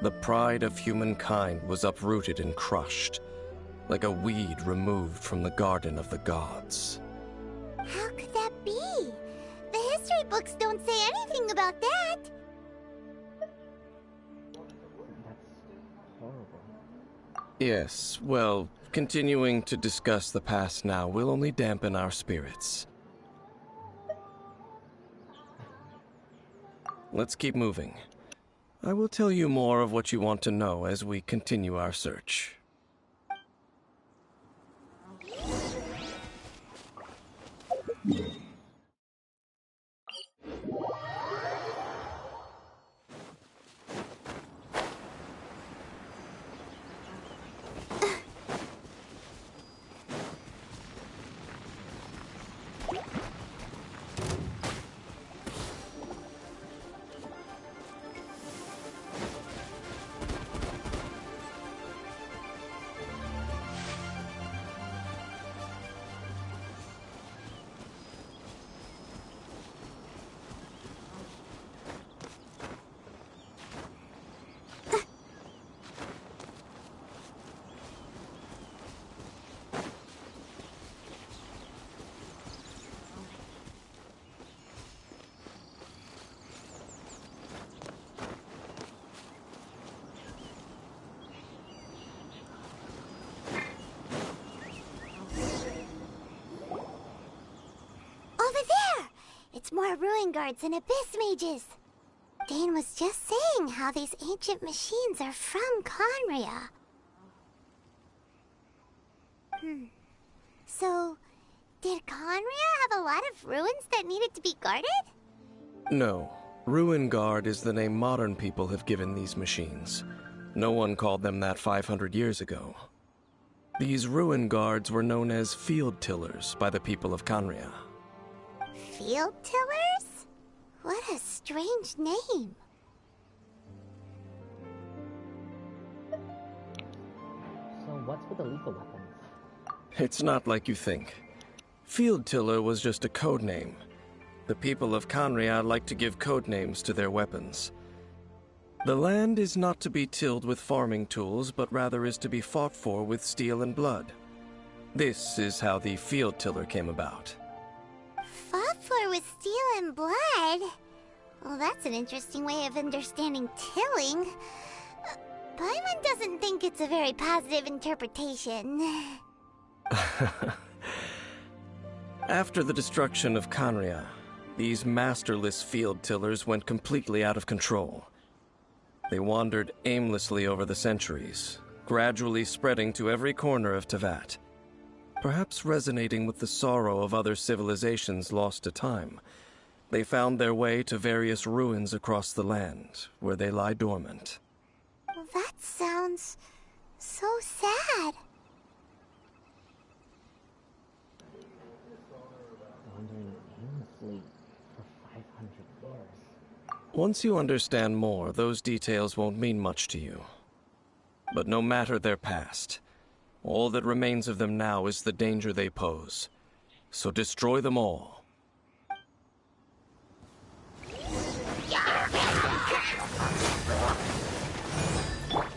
The pride of humankind was uprooted and crushed, like a weed removed from the garden of the gods. How could that be? The history books don't say anything about that. That's horrible. Yes, well, continuing to discuss the past now will only dampen our spirits. Let's keep moving. I will tell you more of what you want to know as we continue our search. It's more ruin guards and abyss mages. Dane was just saying how these ancient machines are from Conria. So, did Conria have a lot of ruins that needed to be guarded? No. Ruin Guard is the name modern people have given these machines. No one called them that 500 years ago. These Ruin Guards were known as Field Tillers by the people of Conria. Field Tillers? What a strange name. So what's with the lethal weapons? It's not like you think. Field Tiller was just a code name. The people of Canria like to give code names to their weapons. The land is not to be tilled with farming tools, but rather is to be fought for with steel and blood. This is how the Field Tiller came about. Fought for with steel and blood? Well, that's an interesting way of understanding tilling. Paimon doesn't think it's a very positive interpretation. After the destruction of Canria, these masterless field tillers went completely out of control. They wandered aimlessly over the centuries, gradually spreading to every corner of Teyvat. Perhaps resonating with the sorrow of other civilizations lost to time, they found their way to various ruins across the land, where they lie dormant. That sounds so sad. Wandering aimlessly for 500 years. Once you understand more, those details won't mean much to you. But no matter their past, all that remains of them now is the danger they pose. So destroy them all.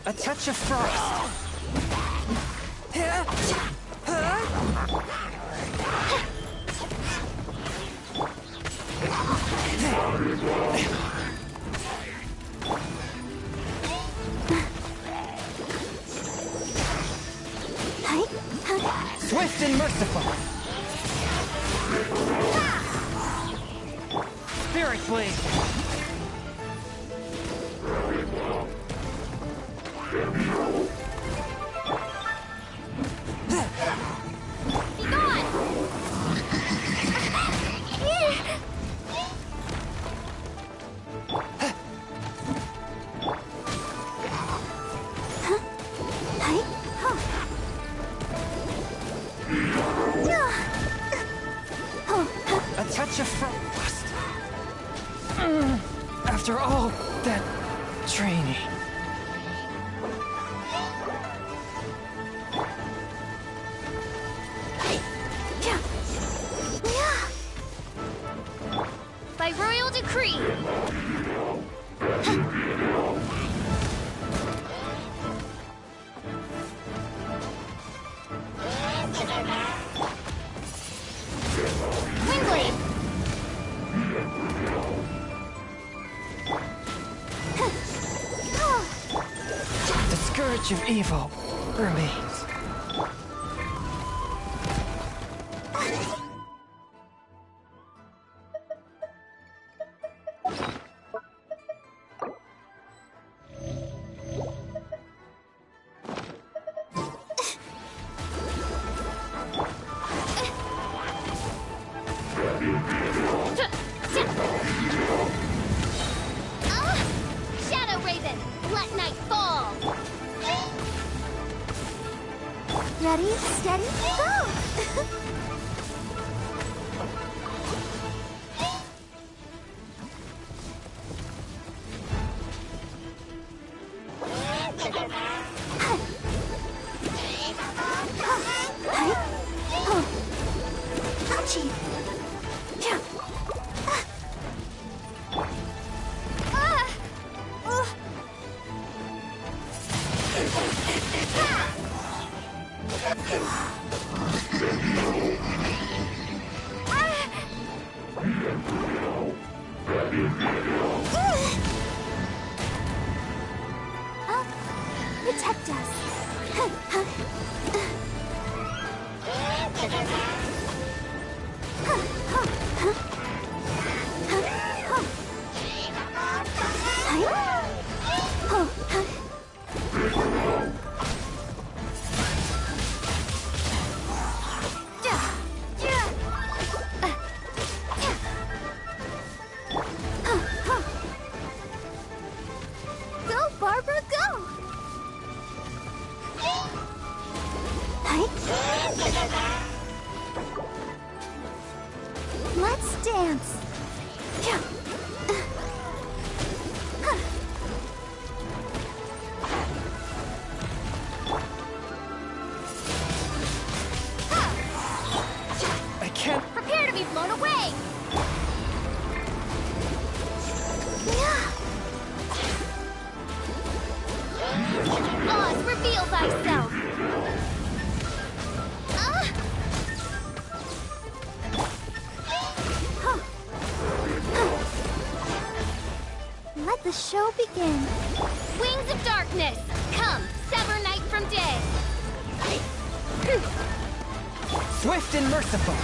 A touch of frost. Swift and merciful. Spirit blade. Be gone! A touch of frost. After all that training. By royal decree! Windblade! The scourge of evil remains. Shadow Raven, let night fall! Ready, steady, go! Protect Go, Barbara, go! Let's dance. I can't show begin? Wings of darkness! Come, sever night from day! Swift and merciful.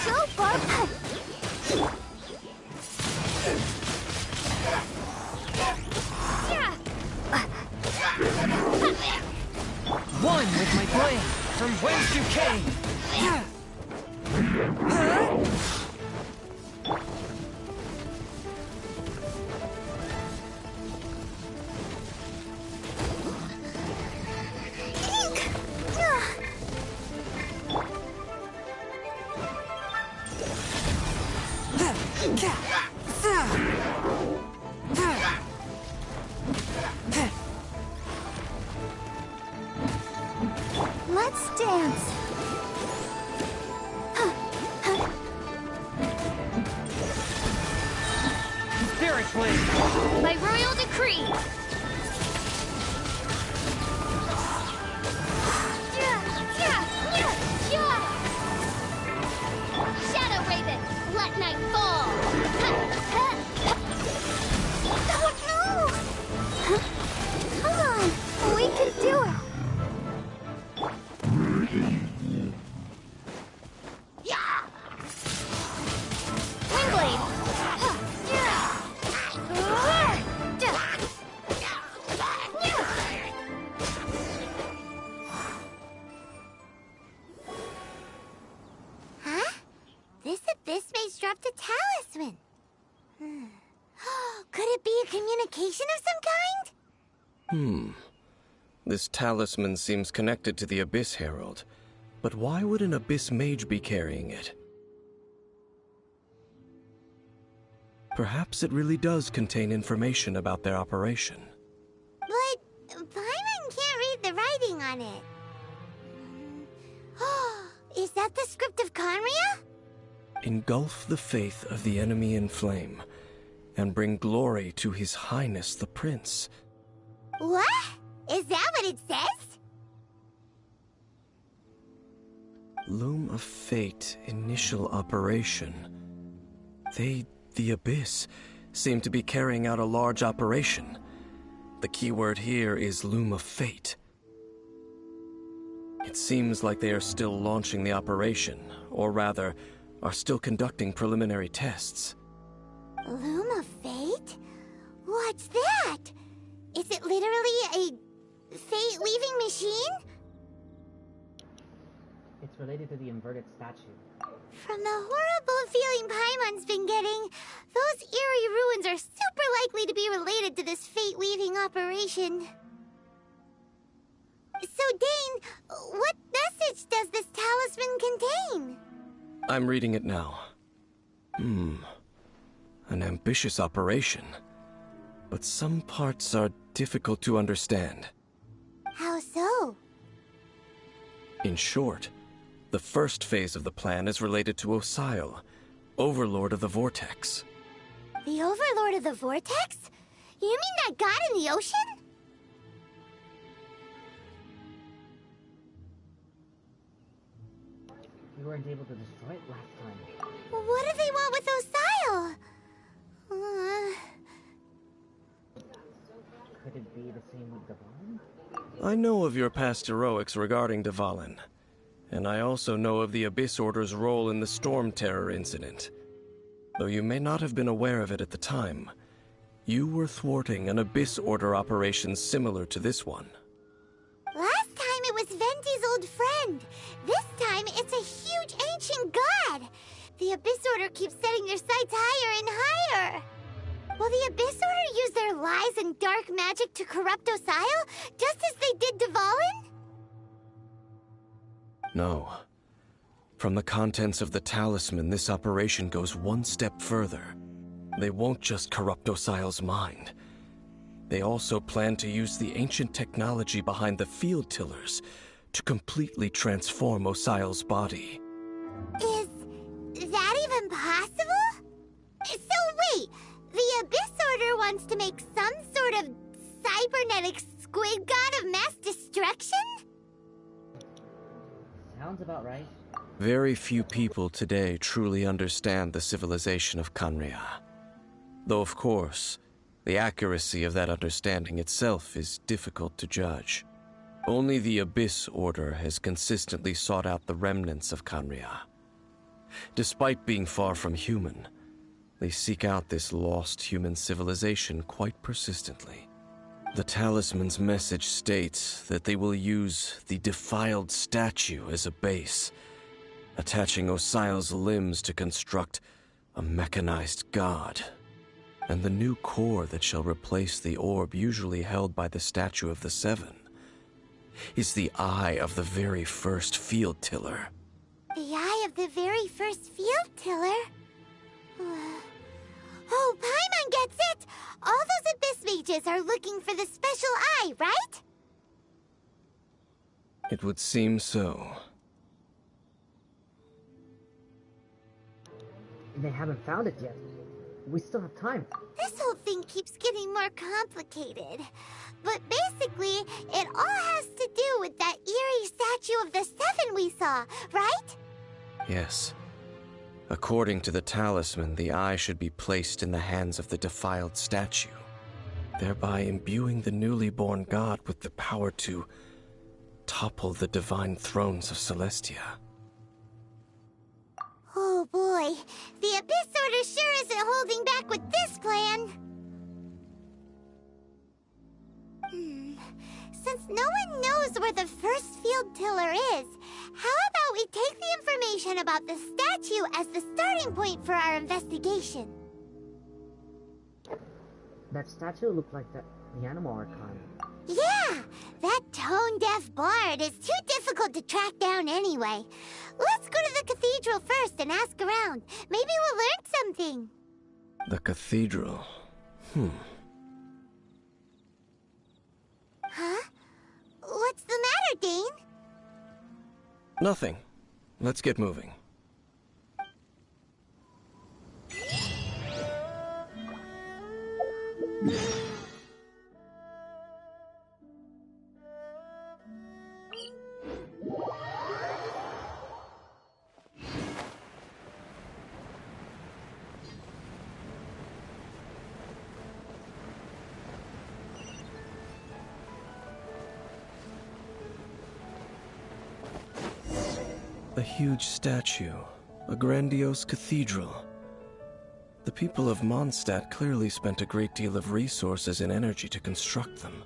So far, One with my blade. From whence you came. let's dance. Spirit blade. By royal decree! Shadow Raven, let night fall! Oh no! Come on, we can do it. Windblade! Huh? This abyss mage dropped a talisman. Could it be a communication of some kind? This talisman seems connected to the Abyss Herald. But why would an Abyss Mage be carrying it? Perhaps it really does contain information about their operation. But Paimon can't read the writing on it. Is that the script of Conria? Engulf the faith of the enemy in flame, and bring glory to His Highness the Prince. What? Is that what it says? Loom of Fate initial operation. They, the Abyss, seem to be carrying out a large operation. The keyword here is Loom of Fate. It seems like they are still launching the operation, or rather, are still conducting preliminary tests. Loom of Fate? What's that? Is it literally a fate-weaving machine? It's related to the inverted statue. From the horrible feeling Paimon's been getting, those eerie ruins are super likely to be related to this fate-weaving operation. So, Dane, what message does this talisman contain? I'm reading it now. An ambitious operation. But some parts are difficult to understand. How so? In short, the first phase of the plan is related to Osile, Overlord of the Vortex. The Overlord of the Vortex? You mean that god in the ocean? You weren't able to destroy it last time. What do they want with Osile? Could it be the same with Devon? I know of your past heroics regarding Dvalin, and I also know of the Abyss Order's role in the Storm Terror incident. Though you may not have been aware of it at the time, you were thwarting an Abyss Order operation similar to this one. Last time it was Venti's old friend. This time it's a huge ancient god. The Abyss Order keeps setting their sights higher and higher. Will the Abyss Order use their lies and dark magic to corrupt Osile, just as they did Dvalin? No. From the contents of the talisman, this operation goes one step further. They won't just corrupt Osile's mind. They also plan to use the ancient technology behind the field tillers to completely transform Osile's body. Is that even possible? So wait, the Abyss Order wants to make some sort of cybernetic squid god of mass destruction? Sounds about right. Very few people today truly understand the civilization of Kanria. Though, of course, the accuracy of that understanding itself is difficult to judge. Only the Abyss Order has consistently sought out the remnants of Kanria. Despite being far from human, they seek out this lost human civilization quite persistently. The talisman's message states that they will use the defiled statue as a base, attaching Osial's limbs to construct a mechanized god. And the new core that shall replace the orb usually held by the Statue of the Seven is the eye of the very first field tiller. The eye of the very first field tiller? Oh, Paimon gets it! All those Abyss mages are looking for the special eye, right? It would seem so. They haven't found it yet. We still have time. This whole thing keeps getting more complicated. But basically, it all has to do with that eerie statue of the Seven we saw, right? Yes. According to the talisman, the eye should be placed in the hands of the defiled statue, thereby imbuing the newly born god with the power to topple the divine thrones of Celestia. Oh boy, the Abyss Order sure isn't holding back with this plan. Since no one knows where the first field tiller is, how about we take the information about the statue as the starting point for our investigation? That statue looked like the animal archive. Yeah! That tone-deaf bard is too difficult to track down anyway. Let's go to the cathedral first and ask around. Maybe we'll learn something. The cathedral. Huh? What's the matter, Dane? Nothing. Let's get moving. A huge statue, a grandiose cathedral. The people of Mondstadt clearly spent a great deal of resources and energy to construct them.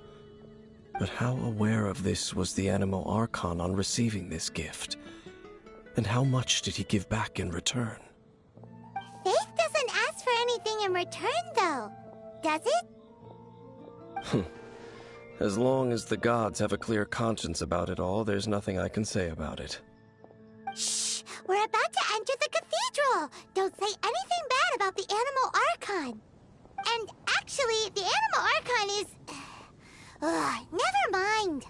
But how aware of this was the Animo Archon on receiving this gift? And how much did he give back in return? Faith doesn't ask for anything in return, though. Does it? As long as the gods have a clear conscience about it all, there's nothing I can say about it. Shh! We're about to enter the cathedral! Don't say anything bad about the Animal Archon! And actually, the Animal Archon is... never mind!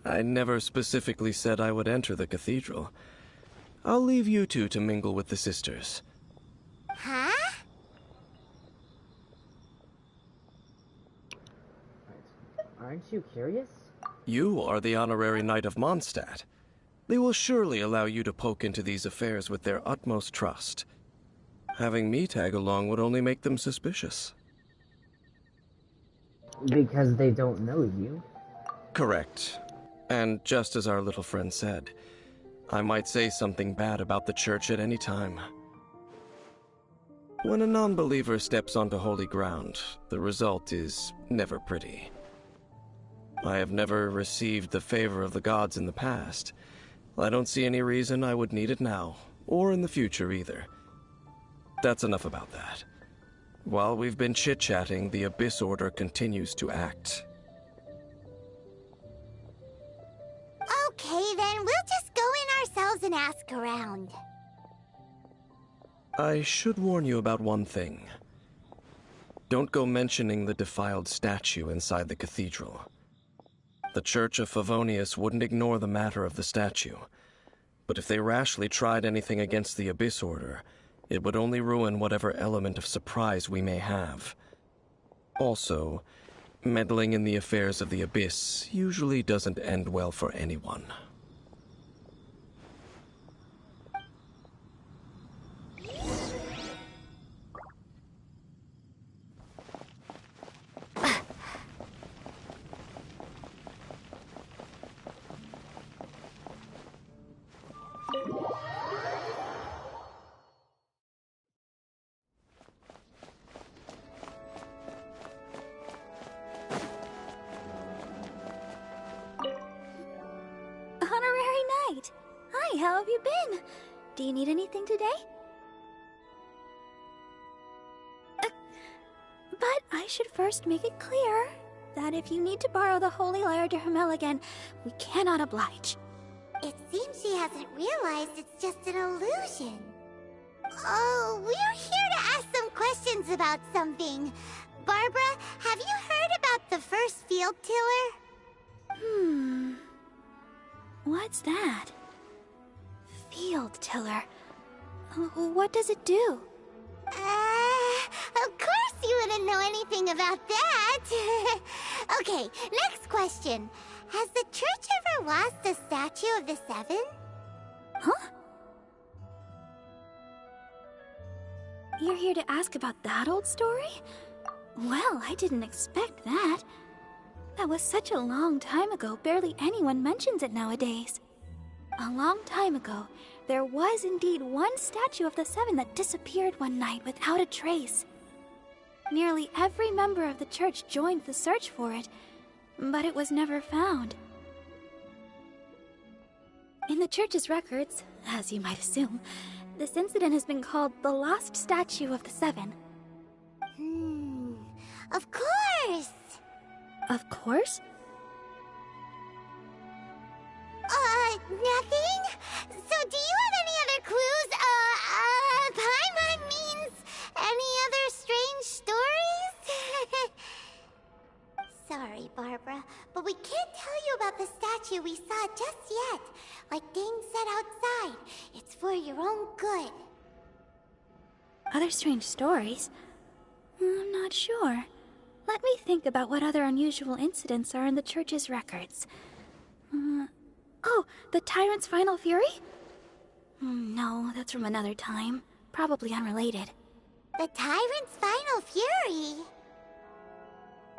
I never specifically said I would enter the cathedral. I'll leave you two to mingle with the sisters. Huh? Aren't you curious? You are the honorary knight of Mondstadt. They will surely allow you to poke into these affairs with their utmost trust. Having me tag along would only make them suspicious. Because they don't know you. Correct. And just as our little friend said, I might say something bad about the church at any time. When a non-believer steps onto holy ground, the result is never pretty. I have never received the favor of the gods in the past. I don't see any reason I would need it now, or in the future either. That's enough about that. While we've been chit-chatting, the Abyss Order continues to act. Okay, then we'll just go in ourselves and ask around. I should warn you about one thing. Don't go mentioning the defiled statue inside the cathedral. The Church of Favonius wouldn't ignore the matter of the statue, but if they rashly tried anything against the Abyss Order, it would only ruin whatever element of surprise we may have. Also, meddling in the affairs of the Abyss usually doesn't end well for anyone. Hi, how have you been? Do you need anything today? But I should first make it clear that if you need to borrow the Holy Lyre to Hermel again, we cannot oblige. It seems she hasn't realized it's just an illusion. Oh, we're here to ask some questions about something. Barbara, have you heard about the first field tiller? What's that? Field tiller. What does it do? Of course you wouldn't know anything about that. Okay, next question. Has the church ever lost a statue of the Seven? Huh? You're here to ask about that old story? Well, I didn't expect that. That was such a long time ago, barely anyone mentions it nowadays. A long time ago, there was indeed one statue of the Seven that disappeared one night without a trace. Nearly every member of the church joined the search for it, but it was never found. In the church's records, as you might assume, this incident has been called the Lost Statue of the Seven. Of course! Of course? Nothing? So do you have any other clues? Paimon means any other strange stories? Sorry, Barbara, but we can't tell you about the statue we saw just yet. Like Dane said outside, it's for your own good. Other strange stories? I'm not sure. Let me think about what other unusual incidents are in the church's records. Oh, the Tyrant's Final Fury? No, that's from another time. Probably unrelated. The Tyrant's Final Fury?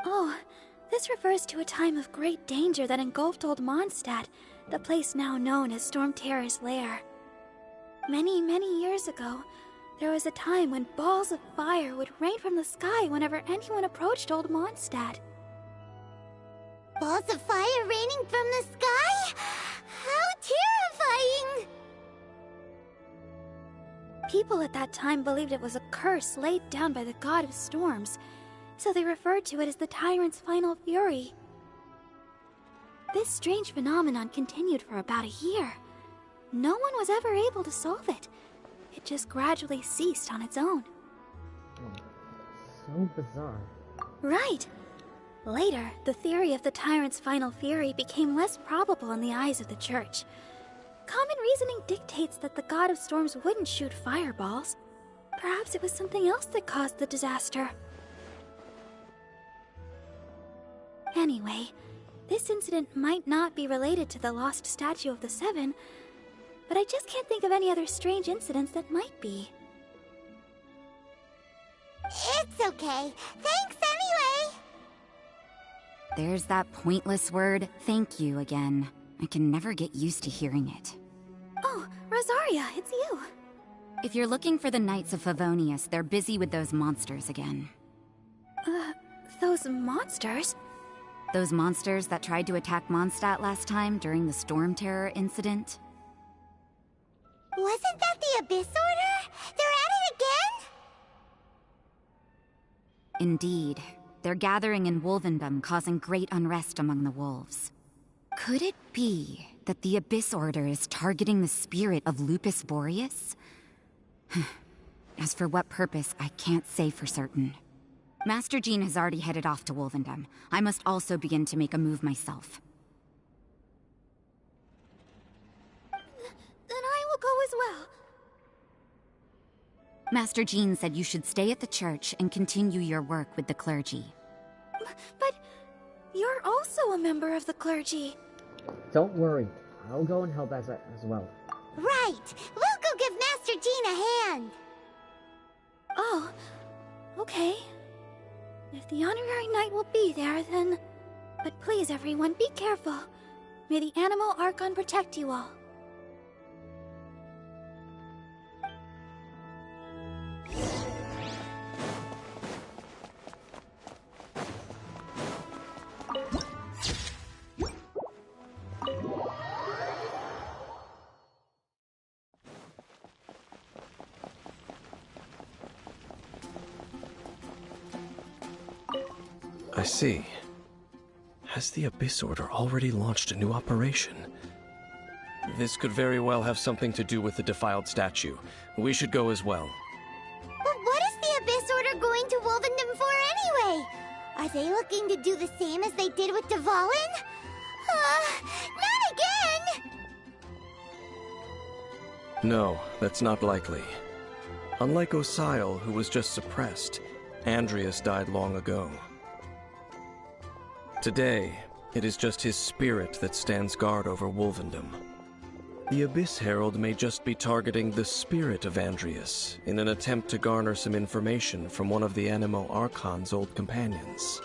Oh, this refers to a time of great danger that engulfed Old Mondstadt, the place now known as Storm Terror's lair. Many, many years ago, there was a time when balls of fire would rain from the sky whenever anyone approached Old Mondstadt. Balls of fire raining from the sky? How terrifying! People at that time believed it was a curse laid down by the god of storms, so they referred to it as the Tyrant's Final Fury. This strange phenomenon continued for about a year. No one was ever able to solve it. It just gradually ceased on its own. So bizarre. Right. Later, the theory of the Tyrant's Final Fury became less probable in the eyes of the church. Common reasoning dictates that the god of storms wouldn't shoot fireballs. Perhaps it was something else that caused the disaster. Anyway, this incident might not be related to the lost statue of the Seven, but I just can't think of any other strange incidents that might be. It's okay. Thanks anyway! There's that pointless word, thank you, again. I can never get used to hearing it. Oh, Rosaria, it's you. If you're looking for the Knights of Favonius, they're busy with those monsters again. Those monsters? Those monsters that tried to attack Mondstadt last time during the Storm Terror incident? Wasn't that the Abyss Order? They're at it again? Indeed. They're gathering in Wolvendom, causing great unrest among the wolves. Could it be that the Abyss Order is targeting the spirit of Lupus Boreas? As for what purpose, I can't say for certain. Master Jean has already headed off to Wolvendom. I must also begin to make a move myself. Then I will go as well. Master Jean said you should stay at the church and continue your work with the clergy. But you're also a member of the clergy. Don't worry. I'll go and help as well. Right! We'll go give Master Jean a hand! Oh, okay. If the honorary knight will be there, then... But please, everyone, be careful. May the Animal Archon protect you all. I see. Has the Abyss Order already launched a new operation? This could very well have something to do with the defiled statue. We should go as well. But what is the Abyss Order going to Wolvendom for anyway? Are they looking to do the same as they did with Dvalin? Not again! No, that's not likely. Unlike Osile, who was just suppressed, Andrias died long ago. Today, it is just his spirit that stands guard over Wolvendom. The Abyss Herald may just be targeting the spirit of Andrias in an attempt to garner some information from one of the Animo Archon's old companions.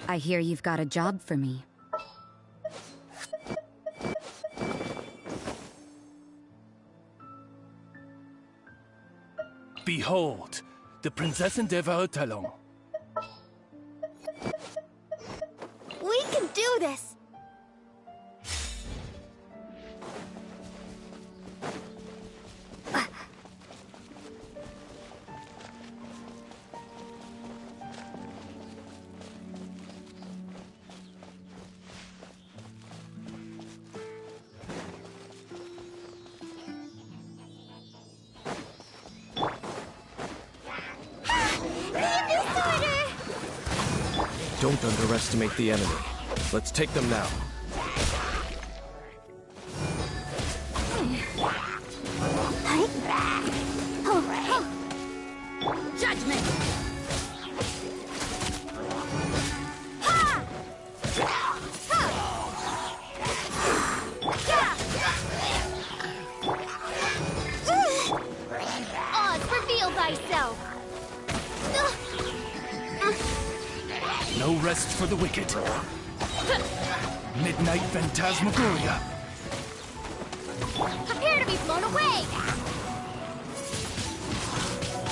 I hear you've got a job for me. Behold, the Prinzessin der Verurteilung. We can do this! Don't underestimate the enemy. Let's take them now. Judgment! Oz, reveal thyself! No rest for the wicked. Midnight Phantasmagoria. Prepare to be blown away!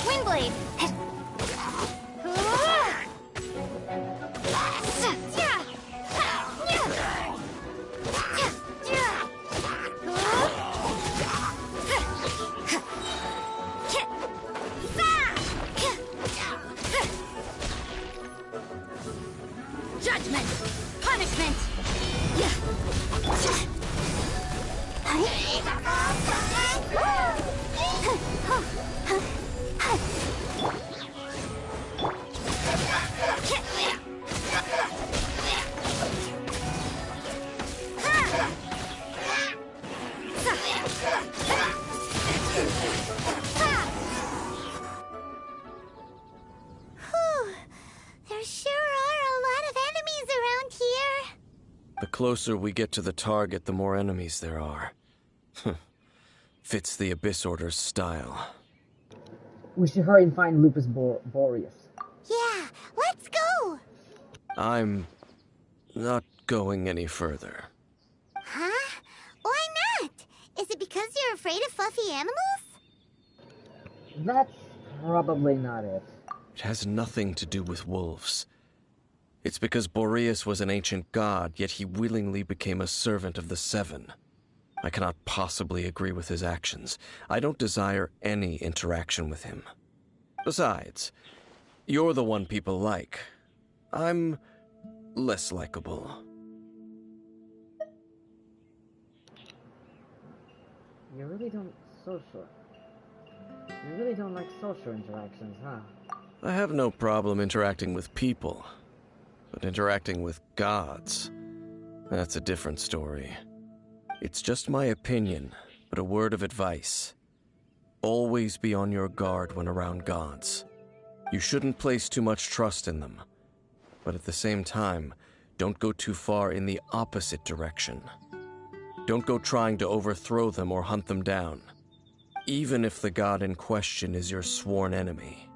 Windblade! Judgment! Punishment! There sure are a lot of enemies around here. The closer we get to the target, the more enemies there are. Fits the Abyss Order's style. We should hurry and find Lupus Boreas. Yeah, let's go! I'm not going any further. Huh? Why not? Is it because you're afraid of fluffy animals? That's probably not it. It has nothing to do with wolves. It's because Boreas was an ancient god, yet he willingly became a servant of the Seven. I cannot possibly agree with his actions. I don't desire any interaction with him. Besides, you're the one people like. I'm less likable. You really don't like social interactions, huh? I have no problem interacting with people, but interacting with gods, that's a different story. It's just my opinion, but a word of advice. Always be on your guard when around gods. You shouldn't place too much trust in them, but at the same time, don't go too far in the opposite direction. Don't go trying to overthrow them or hunt them down, even if the god in question is your sworn enemy.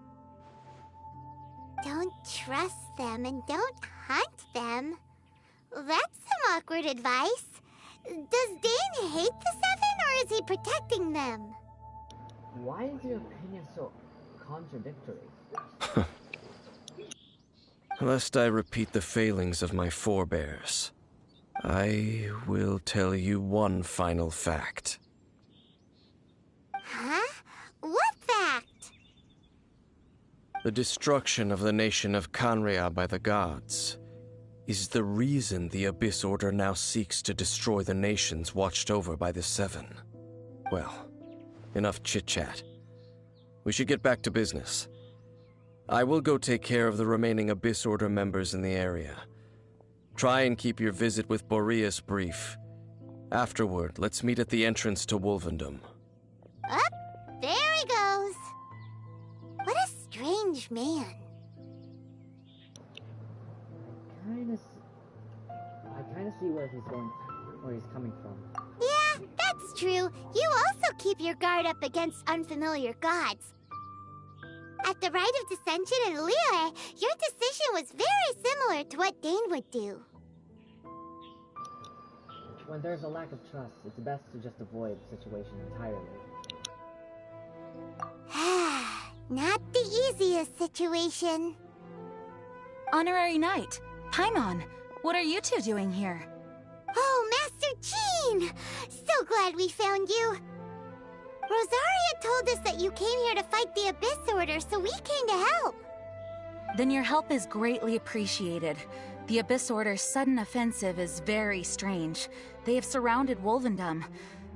Don't trust them and don't hunt them. That's some awkward advice. Does Dane hate the Seven, or is he protecting them? Why is your opinion so contradictory? Lest I repeat the failings of my forebears, I will tell you one final fact. Huh? What fact? The destruction of the nation of Canria by the gods is the reason the Abyss Order now seeks to destroy the nations watched over by the Seven. Well, enough chit-chat. We should get back to business. I will go take care of the remaining Abyss Order members in the area. Try and keep your visit with Boreas brief. Afterward, let's meet at the entrance to Wolvendom. Up, there he goes. What a strange man. I kind of see where he's coming from. Yeah, that's true. You also keep your guard up against unfamiliar gods. At the Rite of Dissension in Liyue, your decision was very similar to what Dane would do. When there's a lack of trust, it's best to just avoid the situation entirely. Not the easiest situation. Honorary Knight, Paimon, what are you two doing here? Oh, Master Jean! So glad we found you. Rosaria told us that you came here to fight the Abyss Order, so we came to help. Then your help is greatly appreciated. The Abyss Order's sudden offensive is very strange. They have surrounded Wolvendom.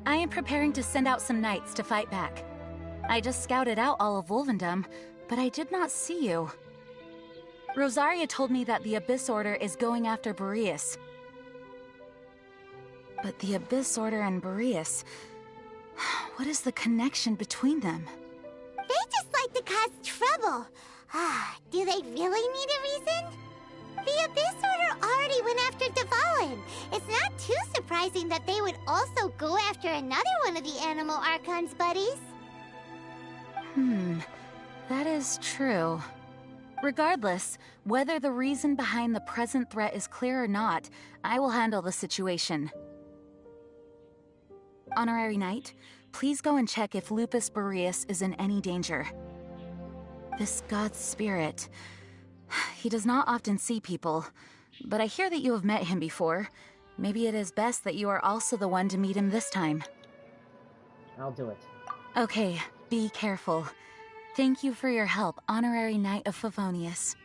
I am preparing to send out some knights to fight back. I just scouted out all of Wolvendom, but I did not see you. Rosaria told me that the Abyss Order is going after Boreas. But the Abyss Order and Boreas... what is the connection between them? They just like to cause trouble. Do they really need a reason? The Abyss Order already went after Dvalin. It's not too surprising that they would also go after another one of the Animal Archon's buddies. That is true. Regardless, whether the reason behind the present threat is clear or not, I will handle the situation. Honorary Knight, please go and check if Lupus Boreas is in any danger. This god's spirit... he does not often see people, but I hear that you have met him before. Maybe it is best that you are also the one to meet him this time. I'll do it. Okay, be careful. Thank you for your help, Honorary Knight of Favonius.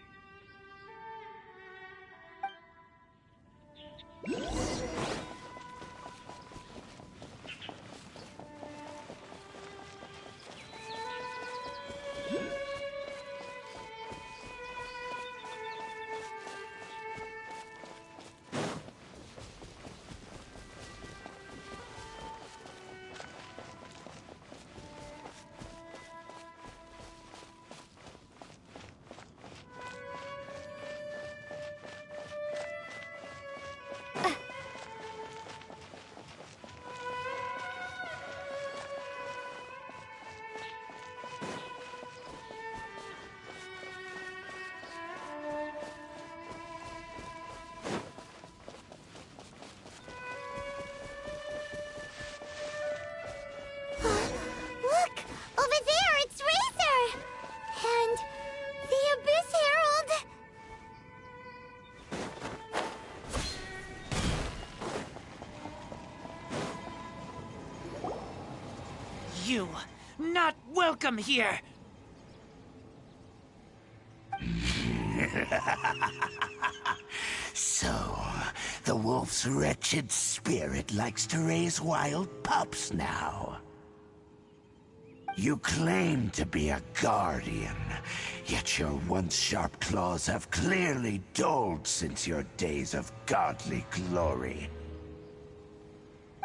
You, not welcome here! So, the wolf's wretched spirit likes to raise wild pups now. You claim to be a guardian, yet your once sharp claws have clearly dulled since your days of godly glory.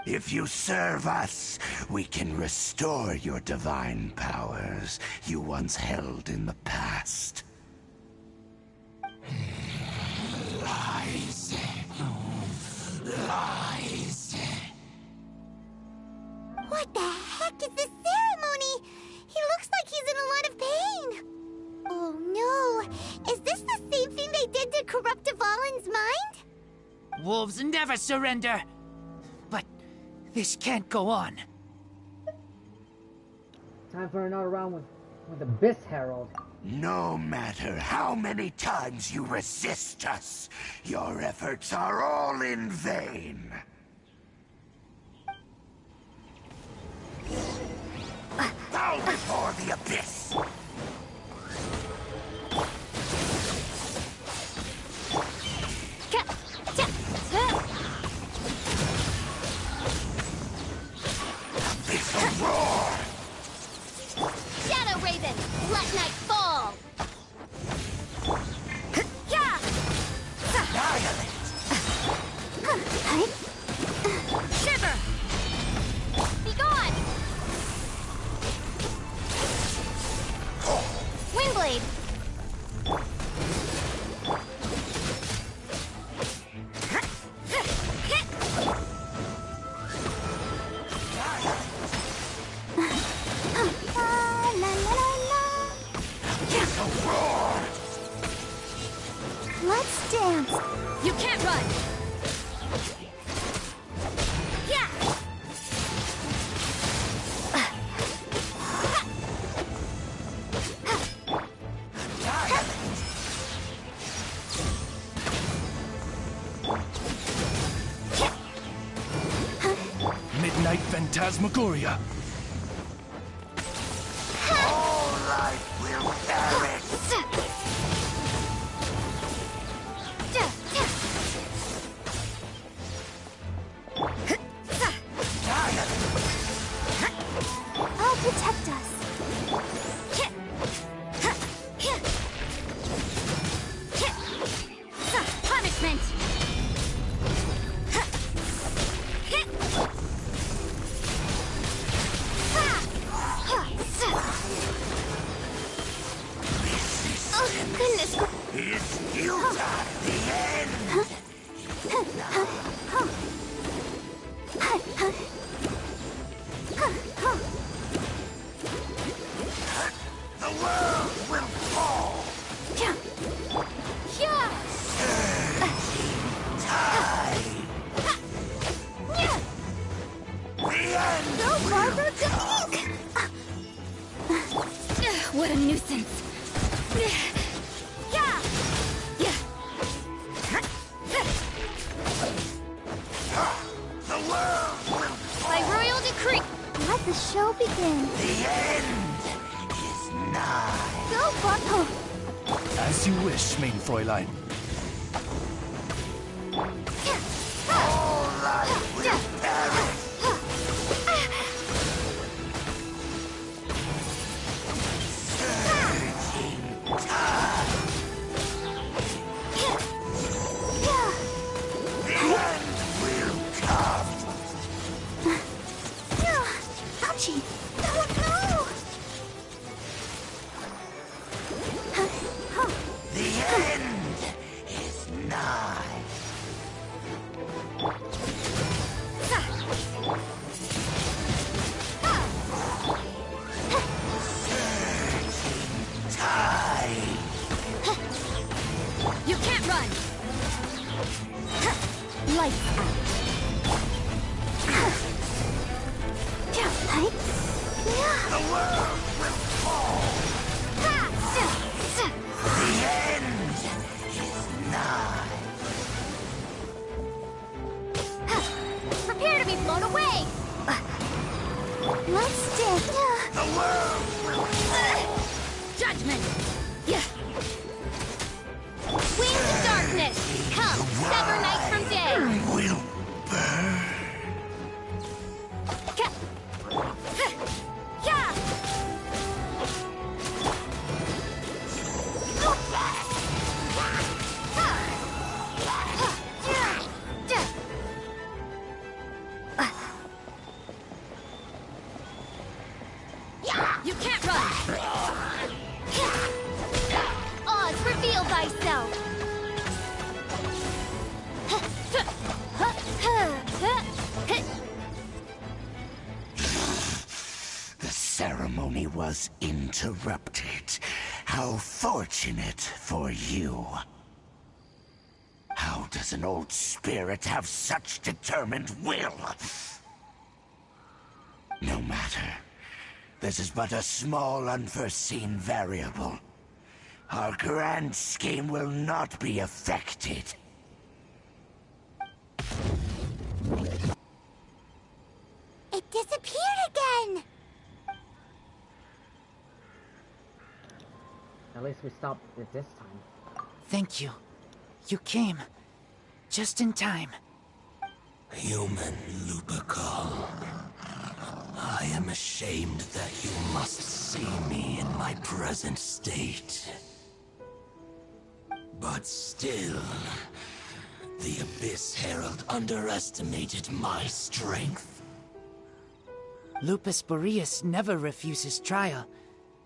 If you serve us, we can restore your divine powers you once held in the past. Lies. Lies. What the heck is this ceremony? He looks like he's in a lot of pain. Oh no! Is this Wolves never surrender! But this can't go on. Time for another round with Abyss Herald. No matter how many times you resist us, your efforts are all in vain. Bow before the Abyss! Abyssal roar! Shadow Raven, let night fall! Annihilate! Shiver! Be gone! Windblade! Let's dance. You can't run! Yeah! Midnight Phantasmagoria. All life will perish! I'll protect us. Punishment! Oh, goodness. Is Utah the end? The world will fall! Tide! The end No farther What a nuisance! The world will By royal decree! Let the show begin. The end is nigh. Go, Barto. As you wish, main Fräulein. All life will perish. Surging tide. The end will come. Ouchie. No. The end is nigh. Surging tide. You can't run! Lights out. The world will fall. The end is nigh. Prepare to be blown away! Let's dance. The world will fall. Judgment! Wings of darkness! Come, sever night from day! Will burn. You can't run! Oz, reveal thyself! The ceremony was interrupted. How fortunate for you. How does an old spirit have such determined will? No matter. This is but a small, unforeseen variable. Our grand scheme will not be affected. It disappeared again! At least we stopped it this time. Thank you. You came. Just in time. Human Lupercal. I am ashamed that you must see me in my present state. But still, the Abyss Herald underestimated my strength. Lupus Boreas never refuses trial,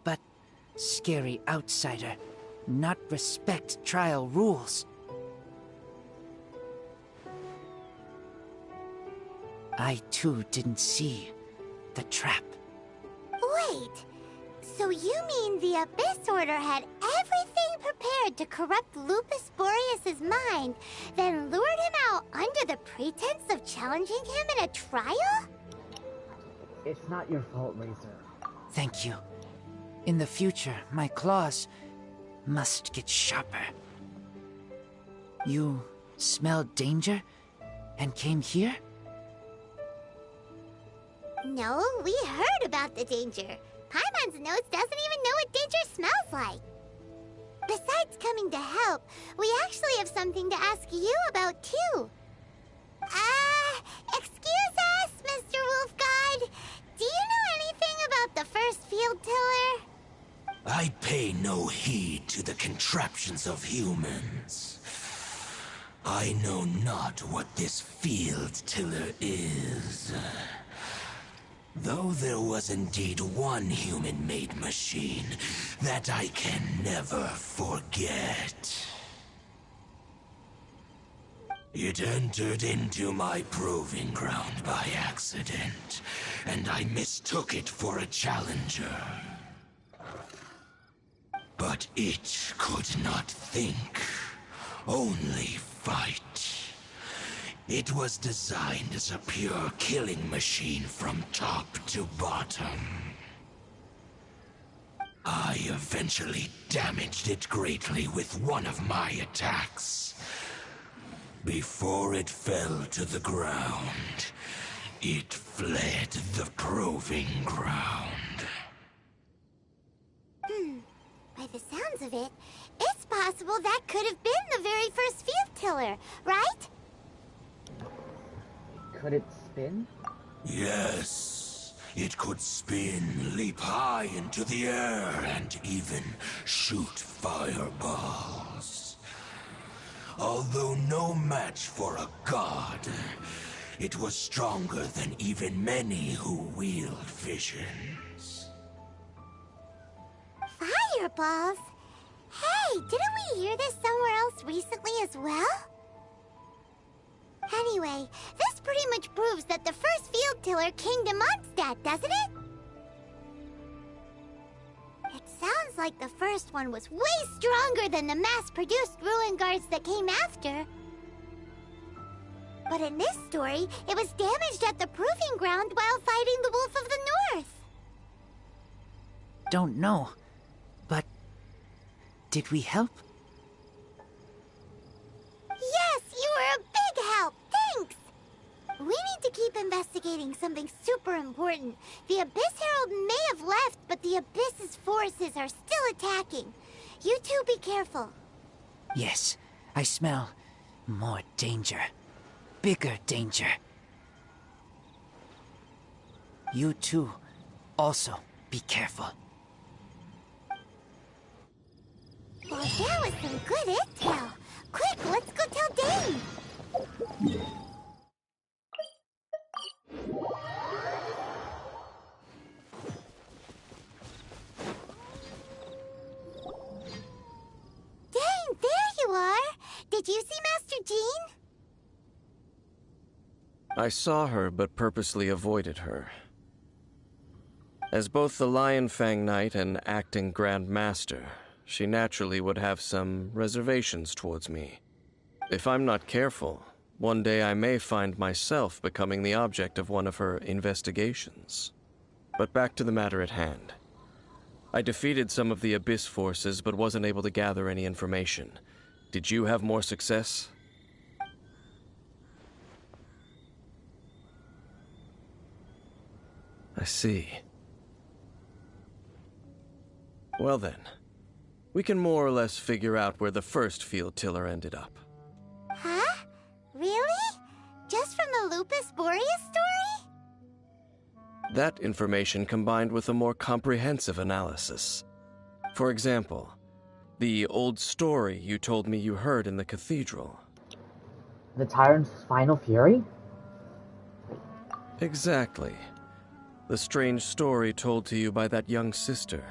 but scary outsider, not respect trial rules. I too didn't see the trap. Wait, so you mean the Abyss Order had everything prepared to corrupt Lupus Boreas' mind, then lured him out under the pretense of challenging him in a trial? It's not your fault, Razor. Thank you. In the future, my claws must get sharper. You smelled danger and came here? No, we heard about the danger. Paimon's nose doesn't even know what danger smells like. Besides coming to help, we actually have something to ask you about, too. Excuse us, Mr. Wolf God. Do you know anything about the first field tiller? I pay no heed to the contraptions of humans. I know not what this field tiller is. Though there was indeed one human-made machine that I can never forget. It entered into my proving ground by accident, and I mistook it for a challenger. But it could not think, only fight. It was designed as a pure killing machine from top to bottom. I eventually damaged it greatly with one of my attacks. Before it fell to the ground, it fled the proving ground. By the sounds of it, it's possible that could have been the very first field tiller, right? Could it spin? Yes, it could spin, leap high into the air, and even shoot fireballs. Although no match for a god, it was stronger than even many who wield visions. Fireballs? Hey, didn't we hear this somewhere else recently as well? Anyway, this pretty much proves that the first field tiller came to Mondstadt, doesn't it? It sounds like the first one was way stronger than the mass-produced ruin guards that came after. But in this story, it was damaged at the proving ground while fighting the Wolf of the North. Don't know, but did we help? Yes, you were a big help! Thanks! We need to keep investigating something super important. The Abyss Herald may have left, but the Abyss's forces are still attacking. You two be careful. Yes, I smell more danger. Bigger danger. You too, also be careful. Well, that was some good intel. Quick, let's go tell Dane. Dane, there you are. Did you see Master Jean? I saw her, but purposely avoided her. As both the Lion Fang Knight and acting Grand Master, she naturally would have some reservations towards me. If I'm not careful, one day I may find myself becoming the object of one of her investigations. But back to the matter at hand. I defeated some of the Abyss forces, but wasn't able to gather any information. Did you have more success? I see. Well then, we can more or less figure out where the first field tiller ended up. Huh? Really? Just from the Lupus Boreas story? That information combined with a more comprehensive analysis. For example, the old story you told me you heard in the cathedral. The Tyrant's final fury? Exactly. The strange story told to you by that young sister,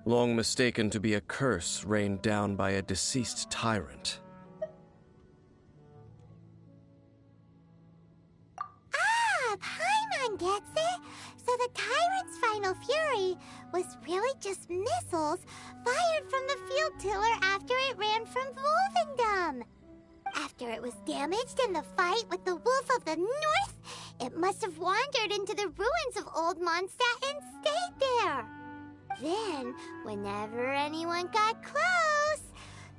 long mistaken to be a curse rained down by a deceased tyrant. Ah, Paimon gets it! So the Tyrant's final fury was really just missiles fired from the field tiller after it ran from Wolvendom. After it was damaged in the fight with the Wolf of the North, it must have wandered into the ruins of Old Mondstadt and stayed there. Then, whenever anyone got close,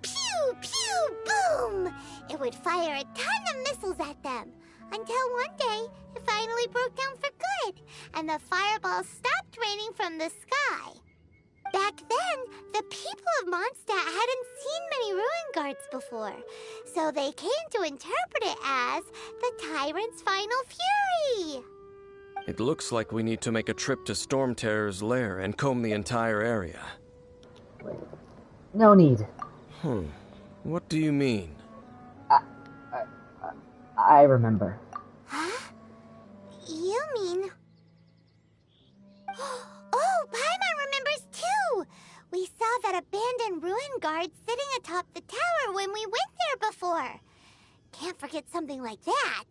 pew, pew, boom! It would fire a ton of missiles at them, until one day it finally broke down for good, and the fireballs stopped raining from the sky. Back then, the people of Mondstadt hadn't seen many ruin guards before, so they came to interpret it as the Tyrant's final fury. It looks like we need to make a trip to Storm Terror's lair and comb the entire area. No need. What do you mean? I remember. Huh? You mean... Oh, Paimon remembers too! We saw that abandoned ruin guard sitting atop the tower when we went there before. Can't forget something like that.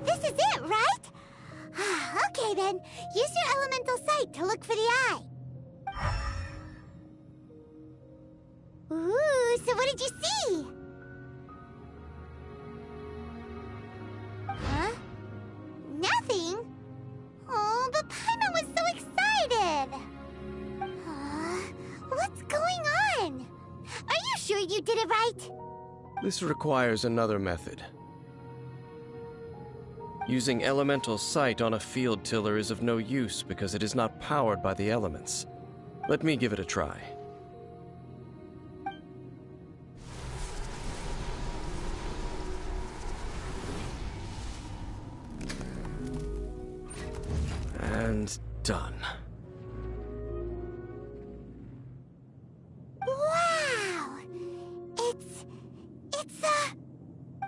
This is it, right? Okay then, use your elemental sight to look for the eye. Ooh, so what did you see? Huh? Nothing? Oh, but Paimon was so excited! What's going on? Are you sure you did it right? This requires another method. Using elemental sight on a field tiller is of no use because it is not powered by the elements. Let me give it a try. And done. Wow! It's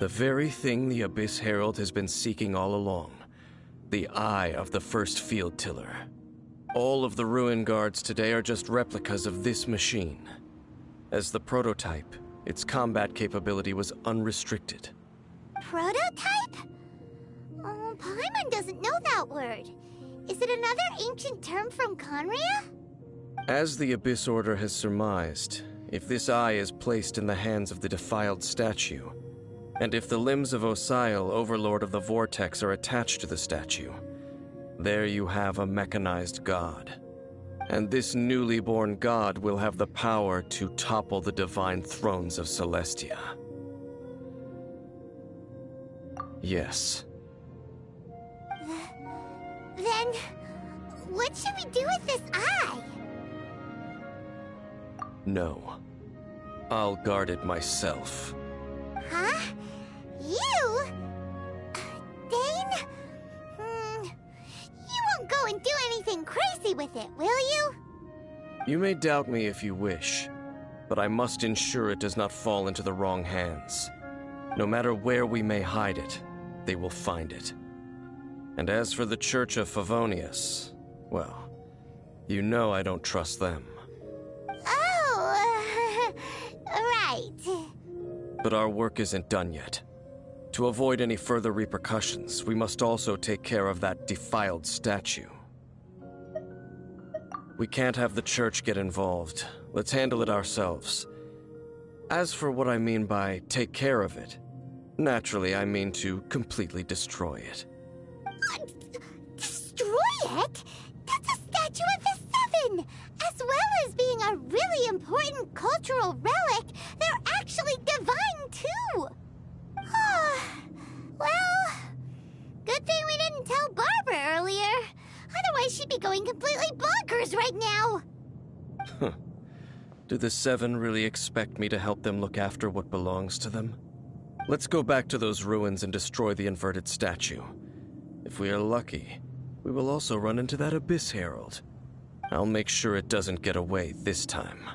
The very thing the Abyss Herald has been seeking all along. The eye of the first field tiller. All of the ruin guards today are just replicas of this machine. As the prototype, its combat capability was unrestricted. Prototype? Oh, Paimon doesn't know that word. Is it another ancient term from Conria? As the Abyss Order has surmised, if this eye is placed in the hands of the defiled statue, and if the limbs of Osiel, Overlord of the Vortex, are attached to the statue, there you have a mechanized god. And this newly born god will have the power to topple the divine thrones of Celestia. Yes. Then, what should we do with this eye? No. I'll guard it myself. Huh? You? Dane? You won't go and do anything crazy with it, will you? You may doubt me if you wish, but I must ensure it does not fall into the wrong hands. No matter where we may hide it, they will find it. And as for the Church of Favonius, well, you know I don't trust them. Oh, right. But our work isn't done yet. To avoid any further repercussions, we must also take care of that defiled statue. We can't have the church get involved. Let's handle it ourselves. As for what I mean by take care of it, naturally I mean to completely destroy it. Destroy it? That's a statue of the Seven! As well as being a really important cultural relic, they're actually divine too! Well, good thing we didn't tell Barbara earlier. Otherwise she'd be going completely bonkers right now! Do the Seven really expect me to help them look after what belongs to them? Let's go back to those ruins and destroy the inverted statue. If we are lucky, we will also run into that Abyss Herald. I'll make sure it doesn't get away this time.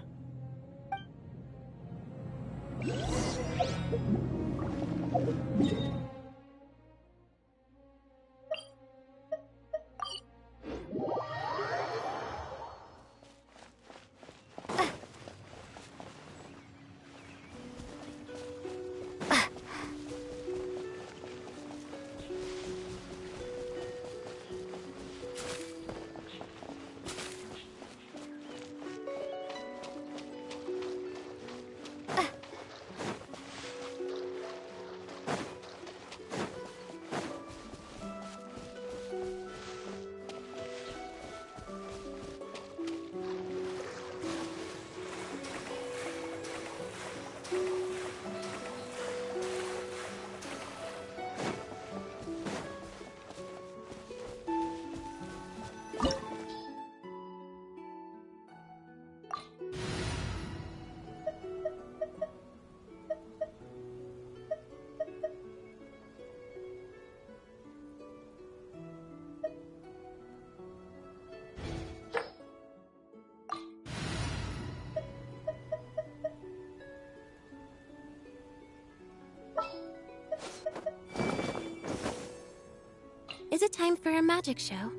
Is it time for a magic show?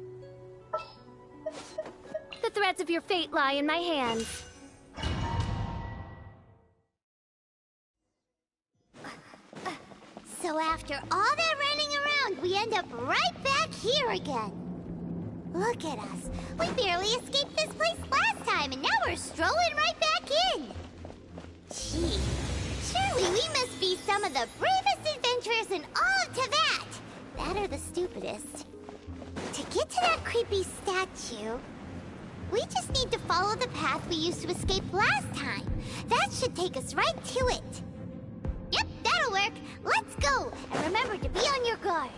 The threads of your fate lie in my hands. So after all that running around, we end up right back here again. Look at us. We barely escaped this place last time, and now we're strolling right back in. Gee, surely we must be some of the bravest adventurers in all of Teyvat. That or the stupidest. To get to that creepy statue, we just need to follow the path we used to escape last time. That should take us right to it. Yep, that'll work. Let's go. And remember to be on your guard.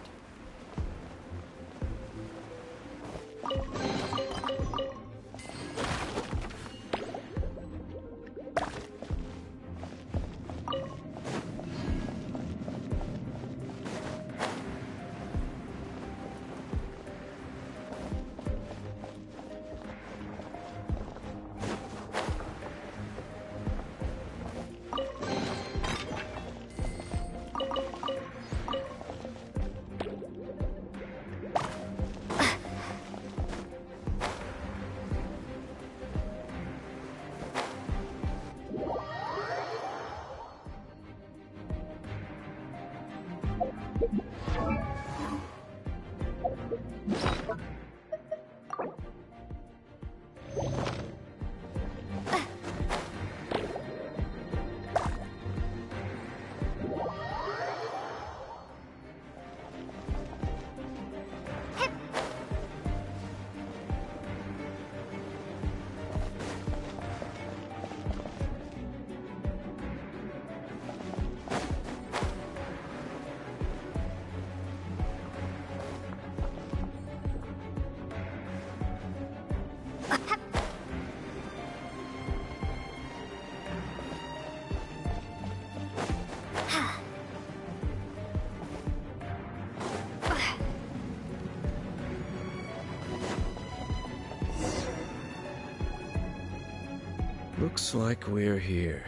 Looks like we're here.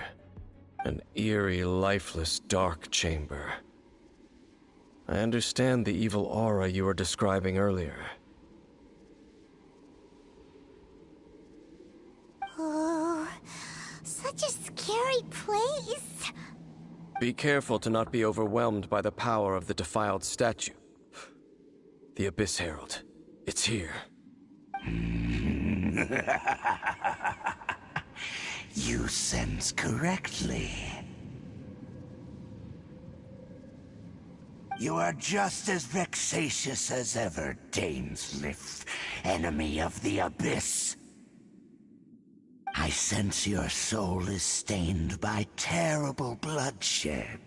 An eerie, lifeless, dark chamber. I understand the evil aura you were describing earlier. Oh, such a scary place. Be careful to not be overwhelmed by the power of the defiled statue. The Abyss Herald. It's here. You sense correctly. You are just as vexatious as ever, Dainsleif, enemy of the Abyss. I sense your soul is stained by terrible bloodshed,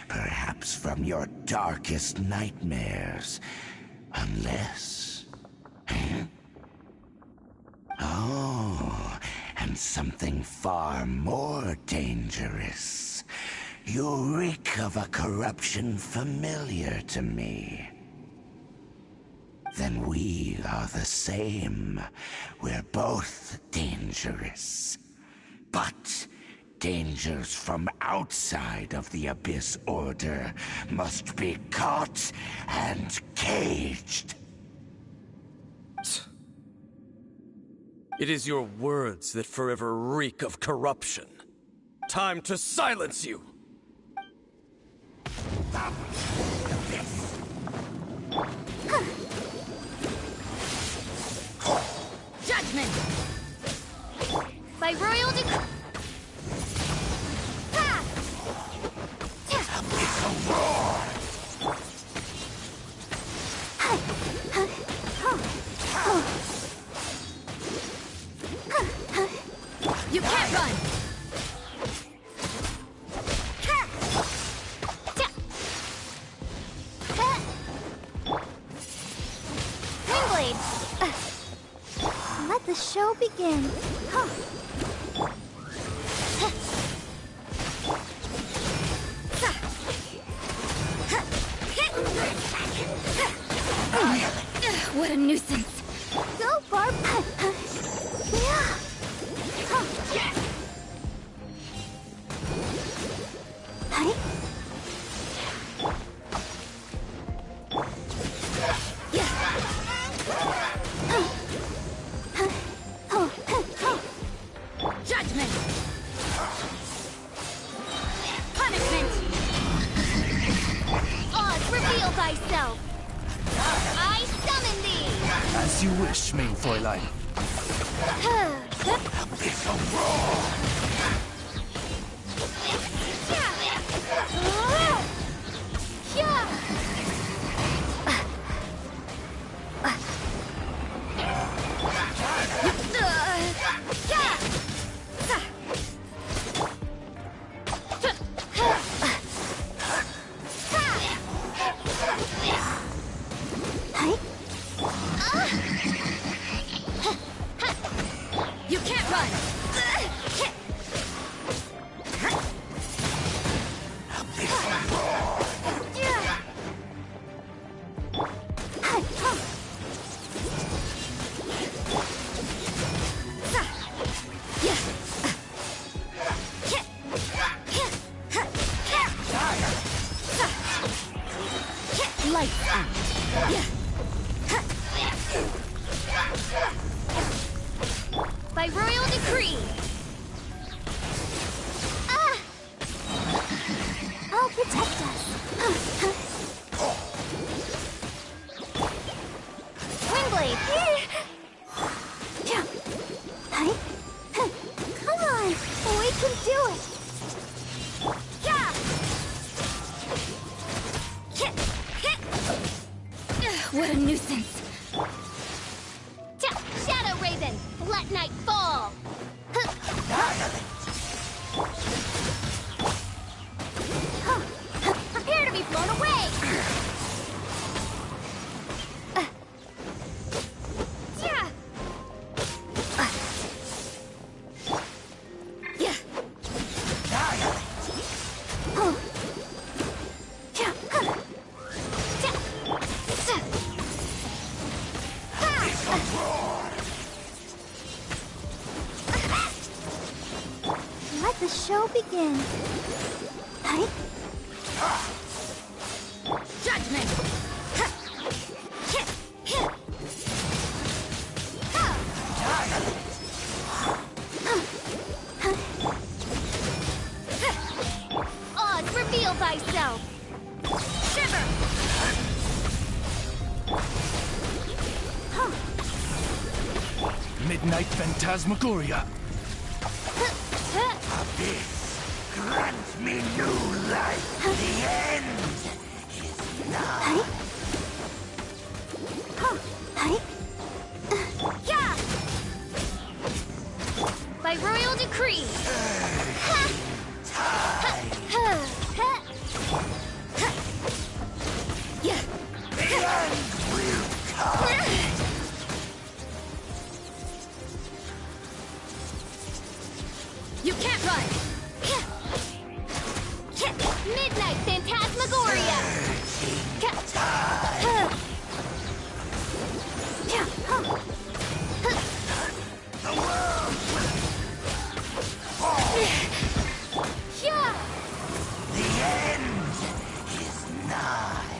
perhaps from your darkest nightmares, unless... Oh, and something far more dangerous. You reek of a corruption familiar to me. Then we are the same. We're both dangerous. But dangers from outside of the Abyss Order must be caught and caged. It is your words that forever reek of corruption. Time to silence you! Judgment! By royal decree... You can't run! Windblade! Let the show begin. What a nuisance! Go, Barb! Yeah. Hi. Judgment! Punishment! Oz, reveal thyself! I summon thee! As you wish, main Fräulein. You can't run! Lights out! By royal decree! I'll protect us. Windblade! Hi. Come on, we can do it. What a nuisance! Shadow Raven, let night fall! Prepare to be blown away! the show begin. Hi. Judgment! Oz, reveal thyself! Shiver! Midnight Phantasmagoria. Abyss, grant me new life. The end is nigh. Yeah! By royal decree! The end will come. You can't run! Midnight Phantasmagoria! The world will Yeah! The end is nigh.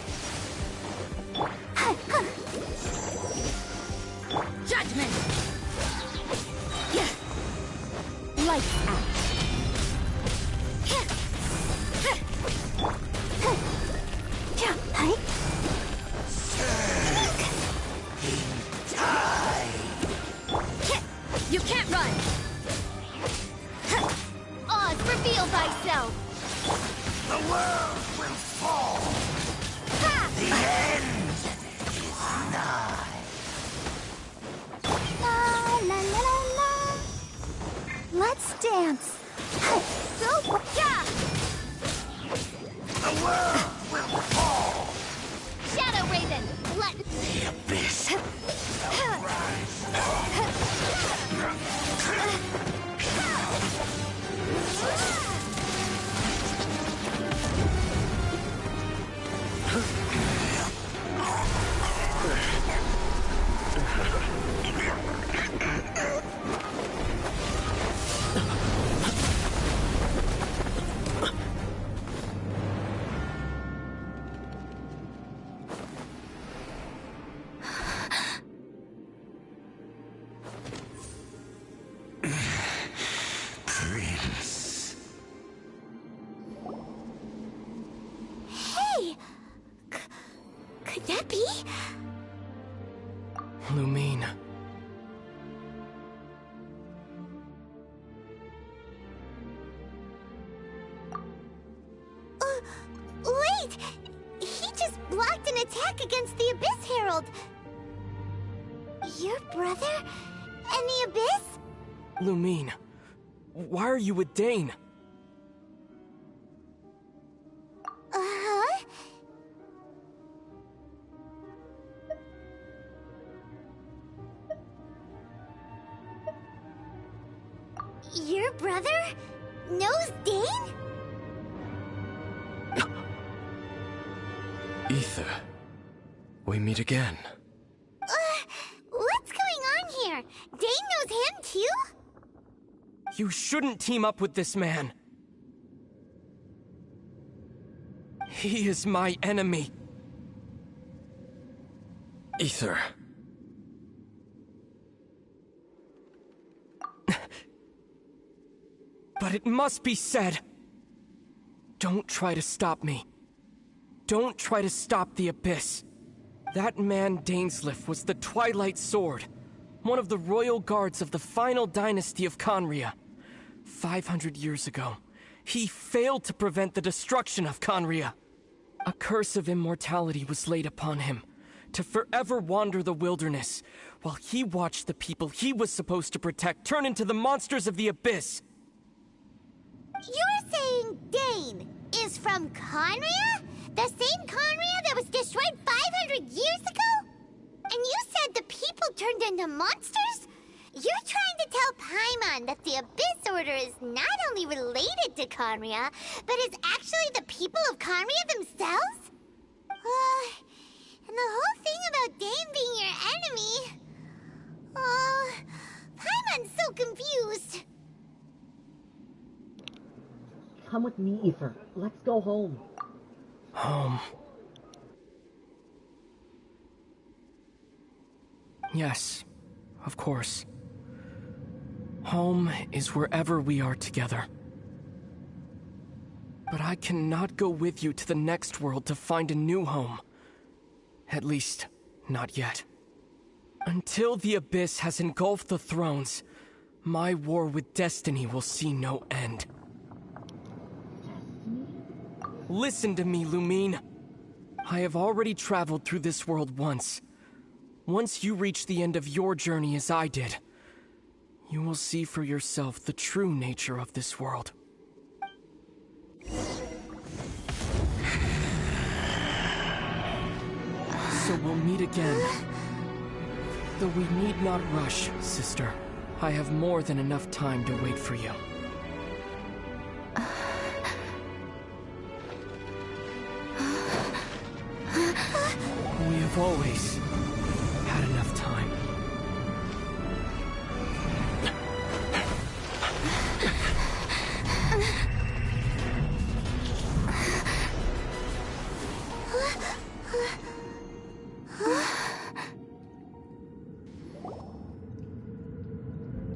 Judgment! Lights out. You can't run! Oz, reveal thyself! The world will fall. The end is nigh. La la la la la. Let's dance. Go. Yeah! The world will fall. Shadow Raven, let... The abyss shall rise. Prince. Hey! Could that be? Lumine. Wait! He just blocked an attack against the Abyss Herald! Your brother? And the Abyss? Lumine, why are you with Dane? Uh-huh? Your brother knows Dane? Ether. We meet again. What's going on here? Dane knows him too? You shouldn't team up with this man. He is my enemy. Ether. But it must be said. Don't try to stop me. Don't try to stop the Abyss. That man Dainsleif was the Twilight Sword, one of the royal guards of the final dynasty of Conria. 500 years ago, he failed to prevent the destruction of Conria. A curse of immortality was laid upon him, to forever wander the wilderness, while he watched the people he was supposed to protect turn into the monsters of the Abyss. You're saying Dane is from Conria? The same Conria that was destroyed 500 years ago? And you said the people turned into monsters? You're trying to tell Paimon that the Abyss Order is not only related to Conria, but is actually the people of Conria themselves? And the whole thing about Dane being your enemy... Paimon's so confused. Come with me, Ether. Let's go home. Home. Yes, of course. Home is wherever we are together. But I cannot go with you to the next world to find a new home. At least, not yet. Until the Abyss has engulfed the thrones, my war with Destiny will see no end. Listen to me, Lumine. I have already traveled through this world once. Once you reach the end of your journey as I did, you will see for yourself the true nature of this world. So we'll meet again. Though we need not rush, sister. I have more than enough time to wait for you. We have always had enough time.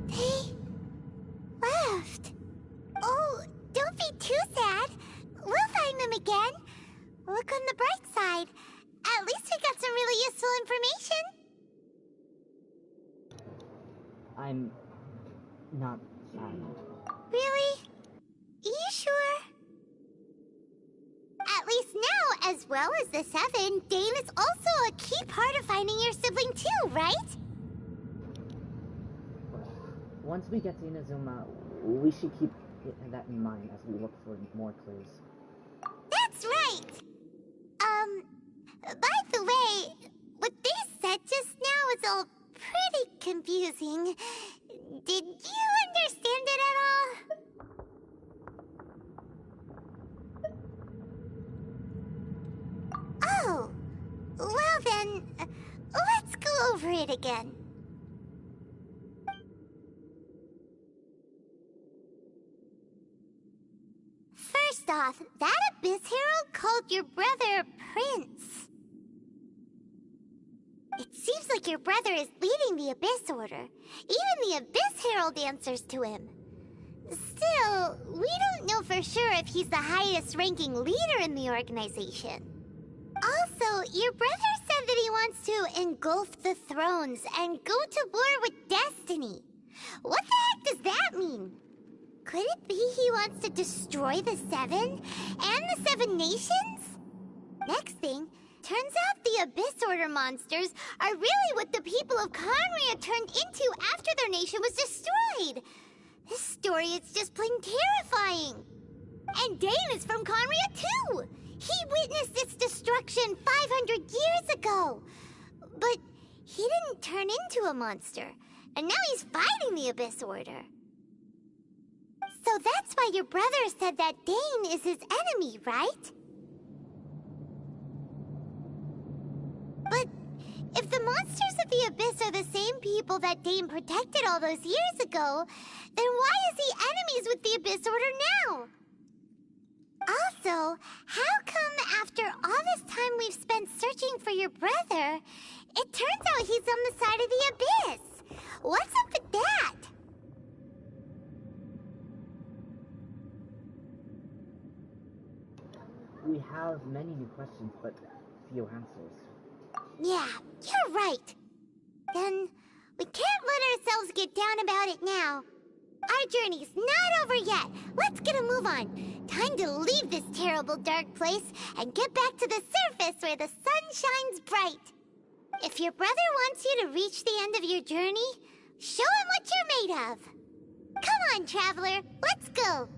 They left. Oh, don't be too sad. We'll find them again. Look on the bright side. At least we got some really useful information. I'm not sad. Really? You sure? At least now, as well as the Seven, Dane is also a key part of finding your sibling too, right? Once we get to Inazuma, we should keep that in mind as we look for more clues. That's right! By the way, what they said just now is all pretty confusing. Did you understand it at all? Oh, well then, let's go over it again. First off, that Abyss Herald called your brother Prince. It seems like your brother is leading the Abyss Order. Even the Abyss Herald answers to him. Still, we don't know for sure if he's the highest-ranking leader in the organization. Also, your brother said that he wants to engulf the thrones and go to war with Destiny. What the heck does that mean? Could it be he wants to destroy the Seven and the Seven Nations? Next thing, turns out the Abyss Order monsters are really what the people of Conria turned into after their nation was destroyed. This story is just plain terrifying. And Dane is from Conria too. He witnessed its destruction 500 years ago. But he didn't turn into a monster. And now he's fighting the Abyss Order. So that's why your brother said that Dane is his enemy, right? But if the monsters of the Abyss are the same people that Dane protected all those years ago, then why is he enemies with the Abyss Order now? Also, how come after all this time we've spent searching for your brother, it turns out he's on the side of the Abyss? What's up with that? We have many new questions, but few answers. Yeah, you're right. Then, we can't let ourselves get down about it now. Our journey's not over yet. Let's get a move on. Time to leave this terrible dark place and get back to the surface where the sun shines bright. If your brother wants you to reach the end of your journey, show him what you're made of. Come on, traveler, let's go.